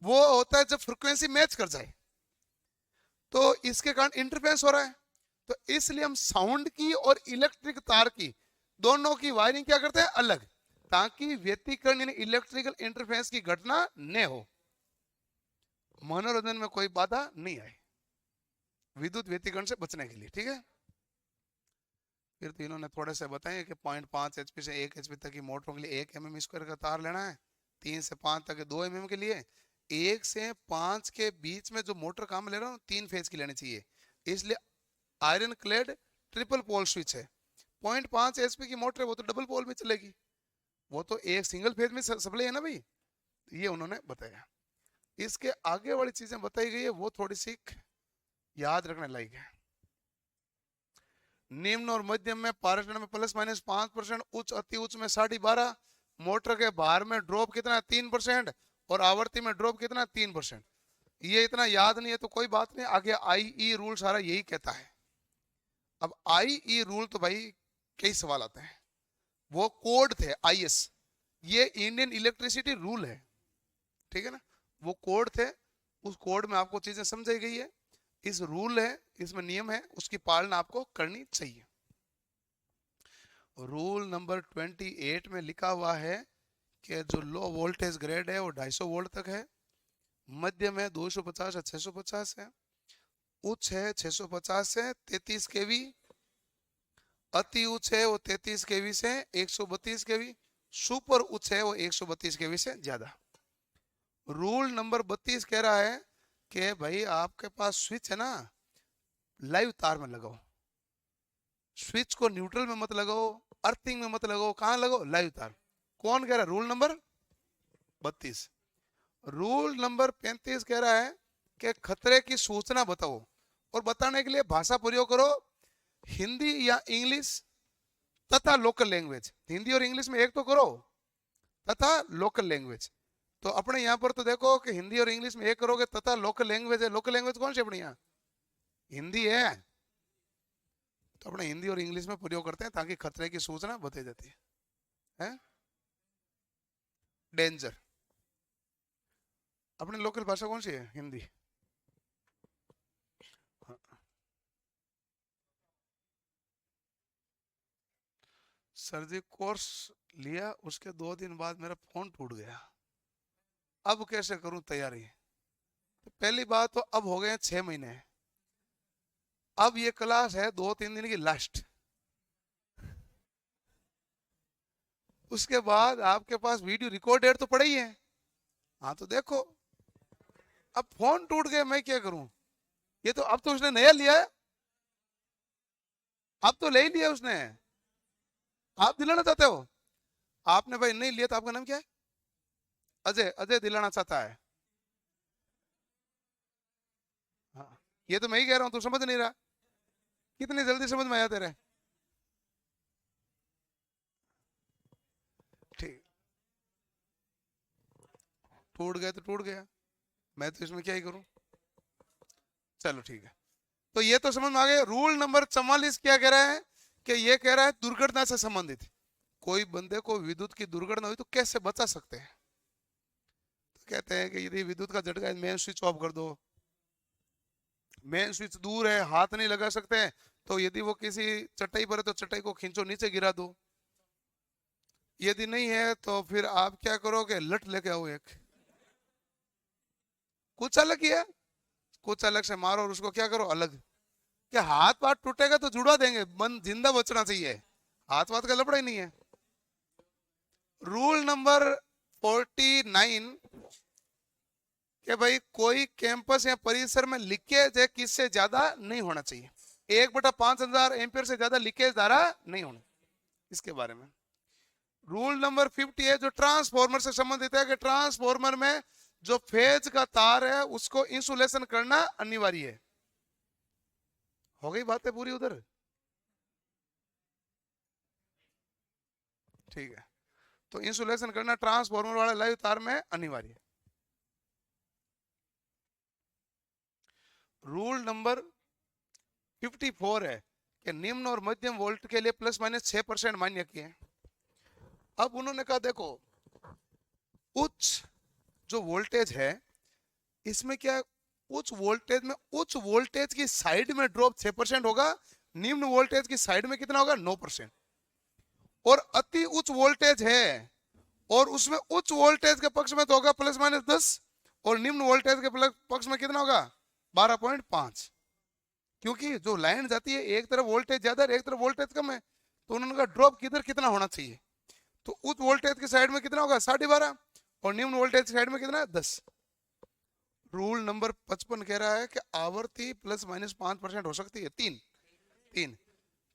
वो होता है जब फ्रिक्वेंसी मैच कर जाए, तो इसके कारण इंटरफेरेंस हो रहा है। तो इसलिए हम साउंड की और इलेक्ट्रिक तार की दोनों की वायरिंग क्या करते हैं अलग, ताकि व्यतिकरण यानी इलेक्ट्रिकल इंटरफेरेंस की घटना न हो, मनोरंजन में कोई बाधा नहीं आए, विद्युत व्यतिकरण से बचने के लिए। ठीक है, फिर तो इन्होंने थोड़े से बताए कि 0.5 HP से 1 HP तक की मोटरों के लिए 1 mm² का तार लेना है, 3 से 5 तक 2 mm के लिए, 1 से 5 के बीच में जो मोटर काम ले रहा हूँ 3 फेज की लेनी चाहिए, इसलिए iron clad triple pole switch है। 0.5 HP की मोटर है, वो तो डबल पोल में चलेगी, वो तो एक सिंगल फेज में सप्लाई है ना भाई, ये उन्होंने बताया। इसके आगे वाली चीजें बताई गई है वो थोड़ी सी याद रखने लायक है। निम्न और मध्यम में पारगमन में ±5%, उच्च अति उच्च में 12.5, मोटर के भार में ड्रॉप कितना 3%, और आवर्ती में ड्रॉप कितना 3%। ये इतना याद नहीं है तो कोई बात नहीं, आगे IE रूल सारा यही कहता है। अब IE रूल तो भाई कई सवाल आते हैं, वो कोड थे IS, ये इंडियन इलेक्ट्रिसिटी रूल है, ठीक है ना, वो कोड थे, उस कोड में आपको चीजें समझाई गई है, इस रूल है, इसमें नियम है, उसकी पालना आपको करनी चाहिए। रूल नंबर 28 में लिखा हुआ है कि जो लो वोल्टेज ग्रेड है वो 250 वोल्ट तक है, मध्यम है 250 से 650 है, उच्च है 650 से 33 केवी, अति उच्च है वो 33 केवी से 132 केवी, सुपर उच्च है वो 132 केवी से ज्यादा। रूल नंबर 32 कह रहा है कि भाई आपके पास स्विच है ना, लाइव तार में लगाओ, स्विच को न्यूट्रल में मत लगाओ, अर्थिंग में मत लगाओ, कहां लगाओ लाइव तार। कौन कह रहा है, रूल नंबर 32। रूल नंबर 35 कह रहा है कि खतरे की सूचना बताओ, और बताने के लिए भाषा प्रयोग करो हिंदी या इंग्लिश तथा लोकल लैंग्वेज, हिंदी और इंग्लिश में एक तो करो, तथा लोकल लैंग्वेज। तो अपने यहाँ पर तो देखो कि हिंदी और इंग्लिश में एक करोगे, तथा लोकल लैंग्वेज है, लोकल लैंग्वेज कौन सी अपने यहाँ हिंदी है, तो अपने हिंदी और इंग्लिश में प्रयोग करते हैं ताकि खतरे की सूचना बताई जाती है? डेंजर अपनी लोकल भाषा कौन सी है, हिंदी। हाँ। सर जी कोर्स लिया, उसके 2 दिन बाद मेरा फोन टूट गया, अब कैसे करूं तैयारी। तो पहली बात तो अब हो गए 6 महीने, अब ये क्लास है 2-3 दिन की लास्ट, उसके बाद आपके पास वीडियो रिकॉर्डेड तो पड़ा ही है। हाँ तो देखो, अब फोन टूट गए मैं क्या करूं? ये तो अब तो उसने नया लिया है, अब तो ले ही लिया उसने। आप दिलाना चाहते हो? आपने भाई नहीं लिया तो आपका नाम क्या है? अजय, अजय दिलाना चाहता है। हाँ, ये तो मैं ही कह रहा हूँ, तू समझ नहीं रहा। कितनी जल्दी समझ में आया तेरे? ठीक, टूट गया तो टूट गया, मैं तो इसमें क्या ही करूं। चलो ठीक है, तो ये तो समझ में आ गया। रूल नंबर 44 क्या कह रहा है? कि ये कह रहा है दुर्घटना से संबंधित, कोई बंदे को विद्युत की दुर्घटना हुई तो कैसे बचा सकते हैं। तो कहते हैं कि यदि विद्युत का झटका है, मेन स्विच ऑफ कर दो। मेन स्विच दूर है, हाथ नहीं लगा सकते हैं, तो यदि वो किसी चटाई पर है तो चटाई को खींचो नीचे गिरा दो। यदि नहीं है तो फिर आप क्या करोगे? लठ लेके आओ एक, कुछ अलग ही है, कुछ अलग से मारो और उसको क्या करो अलग। क्या हाथ पाथ टूटेगा तो जुड़वा देंगे, मन जिंदा बचना चाहिए, हाथ पाथ का लपड़ा ही नहीं है। रूल नंबर 49 कि भाई कोई कैंपस या परिसर में लीकेज है किससे ज्यादा नहीं होना चाहिए, 1/5000 एम्पियर से ज्यादा लीकेज धारा नहीं होनी, इसके बारे में। रूल नंबर 50 है जो ट्रांसफॉर्मर से संबंधित है कि ट्रांसफॉर्मर में जो फेज का तार है उसको इंसुलेशन करना अनिवार्य है। हो गई बातें पूरी उधर? ठीक है, तो इंसुलेशन करना ट्रांसफॉर्मर वाले लाइव तार में अनिवार्य है। रूल नंबर 54 है कि निम्न और मध्यम वोल्ट के लिए ±6% मान्य किए। अब उन्होंने कहा देखो, उच्च जो वोल्टेज है इसमें क्या, उच्च वोल्टेज में उच्च वोल्टेज की साइड में ड्रॉप 6% होगा, निम्न वोल्टेज की साइड में कितना होगा? 9%। और अति उच्च वोल्टेज है और उसमें उच्च वोल्टेज के पक्ष में तो होगा ±10, और निम्न वोल्टेज के पक्ष में कितना होगा? 12.5। क्योंकि जो लाइन जाती है एक तरफ वोल्टेज ज्यादा है एक तरफ वोल्टेज कम है, तो उन्होंने कहा ड्रॉप किधर कितना होना चाहिए, तो उच्च वोल्टेज की साइड में कितना होगा? 12.5, और निम्न वोल्टेज की साइड में कितना? 10। रूल नंबर 55 कह रहा है कि आवर्ती ±5% हो सकती है, तीन तीन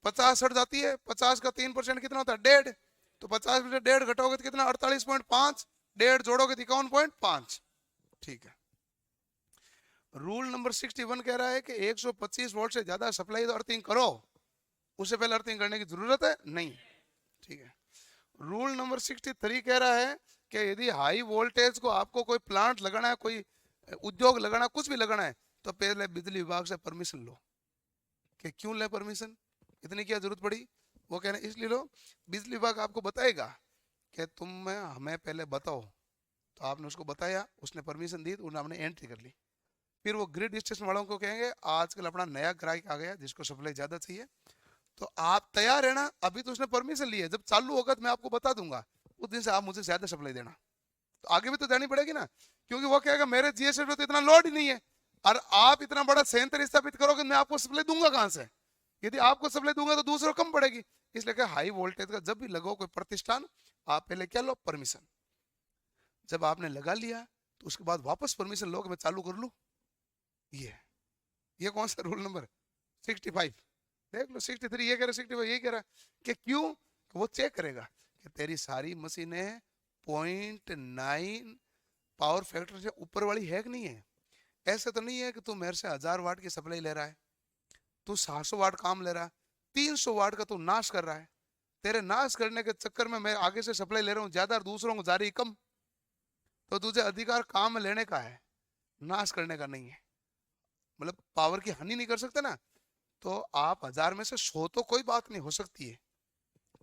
50 हट जाती है, 50 का 3% कितना होता है? 1.5। तो 50 में से 1.5 घटाओगे तो कितना? 48.5, 1.5 जोड़ोगे तो 51.5। ठीक है। रूल नंबर 61 कह रहा है कि 125 वोल्ट से ज्यादा सप्लाई तो अर्थिंग करो, उससे पहले अर्थिंग करने की जरूरत है नहीं। ठीक है। रूल नंबर 63 कह रहा है कि यदि हाई वोल्टेज को आपको कोई प्लांट लगाना है, कोई उद्योग लगाना, कुछ भी लगाना है, तो पहले बिजली विभाग से परमिशन लो। कि क्यों ले परमिशन, इतनी क्या जरूरत पड़ी? वो कह रहे हैं इसलिए लो, बिजली विभाग आपको बताएगा कि तुम हमें पहले बताओ, तो आपने उसको बताया, उसने परमिशन दी, तो उन्होंने एंट्री कर ली। फिर वो ग्रिड स्टेशन वालों को कहेंगे आजकल अपना नया ग्राहक आ गया जिसको सप्लाई ज्यादा चाहिए, तो आप तैयार है ना? अभी तो उसने परमिशन ली है, जब चालू होगा तो मैं आपको बता दूंगा, उस दिन से आप मुझे ज्यादा सप्लाई देना। तो आगे भी तो जानी पड़ेगी ना, क्योंकि वो कहेगा मेरे जीएसएफ में तो इतना लोड ही नहीं है, और आप इतना बड़ा सेंटर स्थापित करोगे, मैं आपको सप्लाई दूंगा कहां से? यदि आपको सप्लाई दूंगा तो दूसरों कम पड़ेगी। इसलिए क्या, हाई वोल्टेज का जब भी लगाओ कोई प्रतिष्ठान, आप पहले क्या लो? परमिशन। जब आपने लगा लिया तो उसके बाद वापस परमिशन लो कि मैं चालू कर लूं। ये ये कौन सा रूल नंबर? 65। देख लो 63 ये कह रहा, 65 ये कह रहा कि क्यों? वो चेक करेगा कि तेरी सारी मशीनें 0.9 पावर फैक्टर से ऊपर वाली है कि नहीं है। ऐसा तो नहीं है कि तू मेरे से 1000 वाट की सप्लाई ले रहा है, तू 700 वाट काम ले रहा है, 300 वाट का तू नाश कर रहा है, तेरे नाश करने के चक्कर में मैं आगे से सप्लाई ले रहा हूँ ज्यादा और दूसरों को जा रही कम। तो तुझे अधिकार काम लेने का है, नाश करने का नहीं है। मतलब पावर की हानि नहीं कर सकते ना, तो आप 1000 में से 100 तो कोई बात नहीं हो सकती है,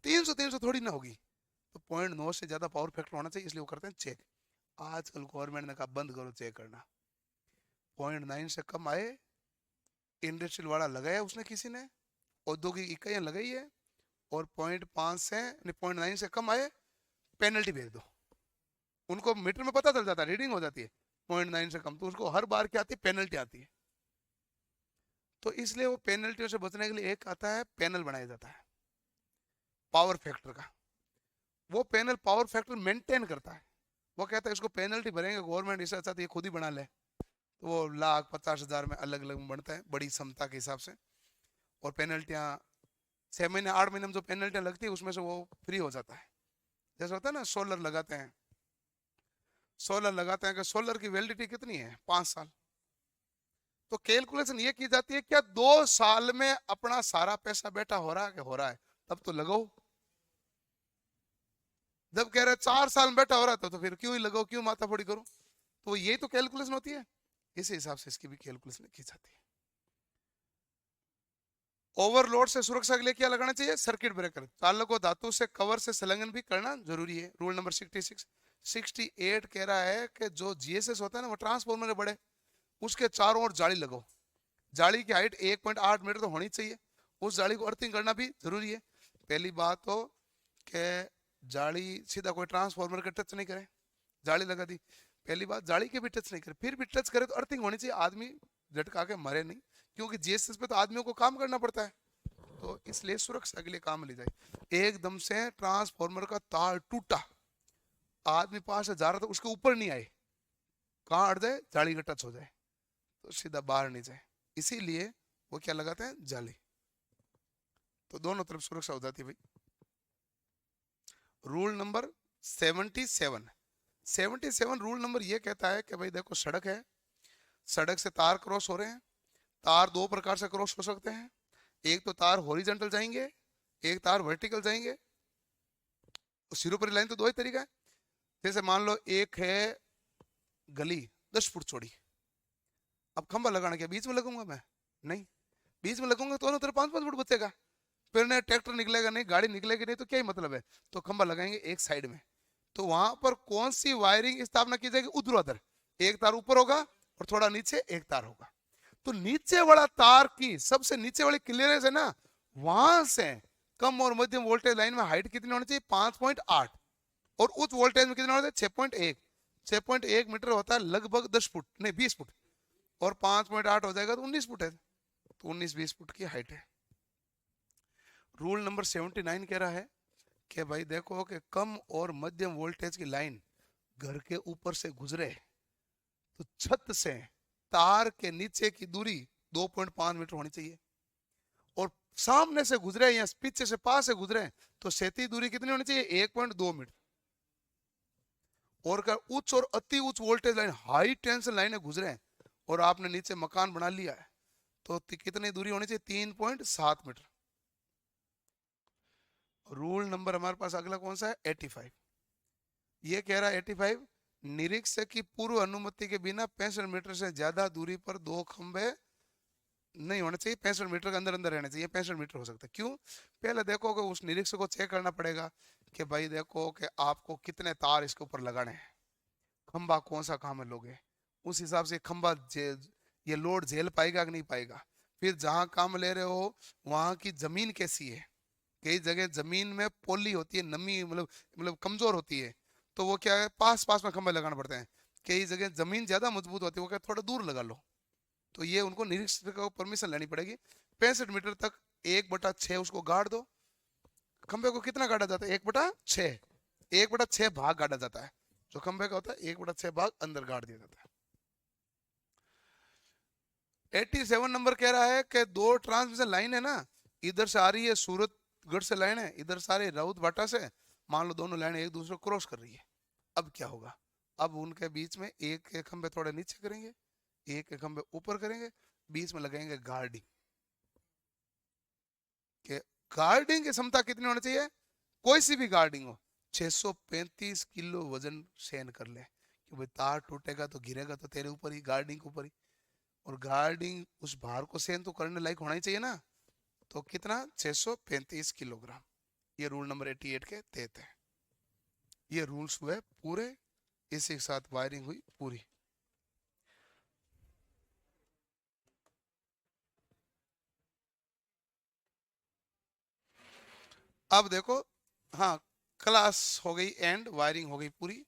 300 थोड़ी ना होगी। तो 0.9 से ज्यादा पावर फैक्टर होना चाहिए, इसलिए वो करते हैं चेक। आजकल गवर्नमेंट ने कहा बंद करो चेक करना। 0.9 से कम आए, इंडस्ट्रियल वाला लगाया उसने, किसी ने औद्योगिक इकाइयां लगाई है, और 0.5 से 0.9 से कम आए, पेनल्टी भेज दो। उनको मीटर में पता चल जाता है, रीडिंग हो जाती है, 0.9 से कम, तो उसको हर बार क्या आती है? पेनल्टी आती है। तो इसलिए वो पेनल्टियों से बचने के लिए एक आता है, पैनल बनाया जाता है पावर फैक्टर का। वो पैनल पावर फैक्टर मेंटेन करता है। वो कहता है इसको पेनल्टी भरेंगे गवर्नमेंट, इससे अच्छा तो ये खुद ही बना ले। तो वो 1,50,000 में अलग अलग बनता है बड़ी क्षमता के हिसाब से। और पेनल्टियां 6 महीने 8 महीने में जो पेनल्टियां लगती है उसमें से वो फ्री हो जाता है। जैसे होता है ना, सोलर लगाते हैं, सोलर लगाते हैं कि सोलर की वैलिडिटी कितनी है, 5 साल। तो कैलकुलेशन ये की जाती है क्या 2 साल में अपना सारा पैसा बेटा हो रहा है कि हो रहा है, तब तो लगाओ। जब कह रहे 4 साल में बेटा हो रहा था तो फिर क्यों ही लगाओ, क्यों माथा फोड़ी करो। तो यही तो कैलकुलेशन होती है, इसी हिसाब से इसकी भी कैलकुलेशन की जाती है। ओवरलोड से सुरक्षा के लिए क्या लगाना चाहिए, सर्किट ब्रेकर। चालक को धातु से कवर से संलग्न भी करना जरूरी है। रूल नंबर 68 कह रहा है कि जो जीएसएस होता है ना, वो ट्रांसफॉर्मर है बड़े, उसके चारों ओर जाली लगाओ। जाली की हाइट 1.8 मीटर तो होनी चाहिए। उस जाली को अर्थिंग करना भी जरूरी है। पहली बात तो कि जाली सीधा कोई ट्रांसफॉर्मर के टच नहीं करे, जाली लगा दी। पहली बात जाली के भी टच नहीं करे, फिर भी टच करे तो अर्थिंग होनी चाहिए, आदमी झटका के मरे नहीं, क्योंकि जीएसएस पे तो आदमियों को काम करना पड़ता है। तो इसलिए सुरक्षा के लिए काम ली जाए। एकदम से ट्रांसफॉर्मर का तार टूटा, आदमी पास से जा रहा था, उसके ऊपर नहीं आए, कहाँ अड़ जाए, जाली का टच हो जाए तो सीधा बाहर नहीं जाए, इसीलिए वो क्या लगाते हैं, जाली। तो दोनों तरफ सुरक्षा हो जाती है भाई। रूल नंबर 77 रूल नंबर ये कहता है कि भाई देखो, सड़क है, सड़क से तार क्रॉस हो रहे हैं। तार दो प्रकार से क्रॉस हो सकते हैं, एक तो तार हॉरिजॉन्टल जाएंगे, एक तार वर्टिकल जाएंगे। सिरोपरी लाइन तो दो ही तरीका है। जैसे मान लो एक है गली 10 फुट चौड़ी, अब खंबा लगाना क्या बीच में लगूंगा मैं, नहीं, बीच में लगूंगा तो दोनों तरफ 5-5 फुट बचेगा, फिर नहीं ट्रैक्टर निकलेगा नहीं, गाड़ी निकलेगी नहीं, तो क्या ही मतलब है। तो खंबा लगाएंगे एक साइड में। तो वहां पर कौन सी वायरिंग स्थापना की जाएगी, ऊर्ध्वाधर, एक तार ऊपर होगा और थोड़ा नीचे एक तार होगा। तो नीचे वाला तार की सबसे नीचे वाली क्लियरेंस है ना, वहां से कम और मध्यम वोल्टेज लाइन में हाइट कितनी होनी चाहिए, 5.8, और उच्च वोल्टेज में कितना होता है, 6.1। 6.1 मीटर होता है लगभग 10 फुट, नहीं 20 फुट, और 5.8 हो जाएगा तो 19 फुट है, तो 19-20 फुट की हाइट है। रूल नंबर 79 कह रहा है कि भाई देखो कि कम और मध्यम वोल्टेज की लाइन घर के ऊपर से गुजरे तो छत से तार के नीचे की दूरी 2.5 मीटर होनी चाहिए, और सामने से गुजरे या पीछे से पास से गुजरे तो क्षैतिज दूरी कितनी होनी चाहिए, 1.2 मीटर। और अगर उच्च और अति उच्च वोल्टेज लाइन, हाई टेंशन लाइनें गुजरे और आपने नीचे मकान बना लिया है तो कितनी दूरी होनी चाहिए, 3.7 मीटर। रूल नंबर हमारे पास अगला कौन सा है, 85। ये कह रहा है 85, निरीक्षक की पूर्व अनुमति के बिना 65 मीटर से ज्यादा दूरी पर दो खंबे नहीं होने चाहिए, 65 मीटर के अंदर अंदर रहने चाहिए। 65 मीटर हो सकता है, क्यों, पहले देखो कि उस निरीक्षक को चेक करना पड़ेगा कि भाई देखो कि आपको कितने तार इसके ऊपर लगाने हैं, खंबा कौन सा काम में लोगे, उस हिसाब से खंबा ये लोड झेल पाएगा कि नहीं पाएगा। फिर जहां काम ले रहे हो वहां की जमीन कैसी है, कई जगह जमीन में पोली होती है, नमी मतलब कमजोर होती है, तो वो क्या है, पास पास में खंबे लगाना पड़ते हैं। कई जगह जमीन ज्यादा मजबूत होती है, वो क्या थोड़ा दूर लगा लो, तो ये उनको निरीक्षक को परमिशन लेनी पड़ेगी। 65 मीटर तक 1/6 उसको गाड़ दो। खंबे को कितना गाड़ा जाता है, 1/6, 1/6 भाग गाड़ा जाता है, जो खंबे का होता है 1/6 भाग अंदर गाड़ दिया जाता है। 87 नंबर कह रहा है कि दो ट्रांसमिशन लाइन है ना, इधर से आ रही है सूरतगढ़ से लाइन है, इधर से आ रही है राउत भाटा से, मान लो दोनों लाइन एक दूसरे को क्रॉस कर रही है। अब क्या होगा, अब उनके बीच में एक के खंबे थोड़े नीचे करेंगे, एक के खंबे ऊपर करेंगे, बीच में लगाएंगे गार्डिंग के। गार्डिंग की क्षमता कितनी होनी चाहिए, कोई सी भी गार्डिंग हो, 635 किलो वजन सहन कर ले, कि भाई तार टूटेगा तो गिरेगा तो तेरे ऊपर ही, गार्डिंग के ऊपर ही, और गार्डिंग उस भार को सहन तो करने लायक होना ही चाहिए ना। तो कितना, 635 किलोग्राम। ये रूल नंबर 88 के तहत है, ये रूल्स हुए पूरे, इसी के साथ वायरिंग हुई पूरी। अब देखो, हाँ, क्लास हो गई एंड वायरिंग हो गई पूरी।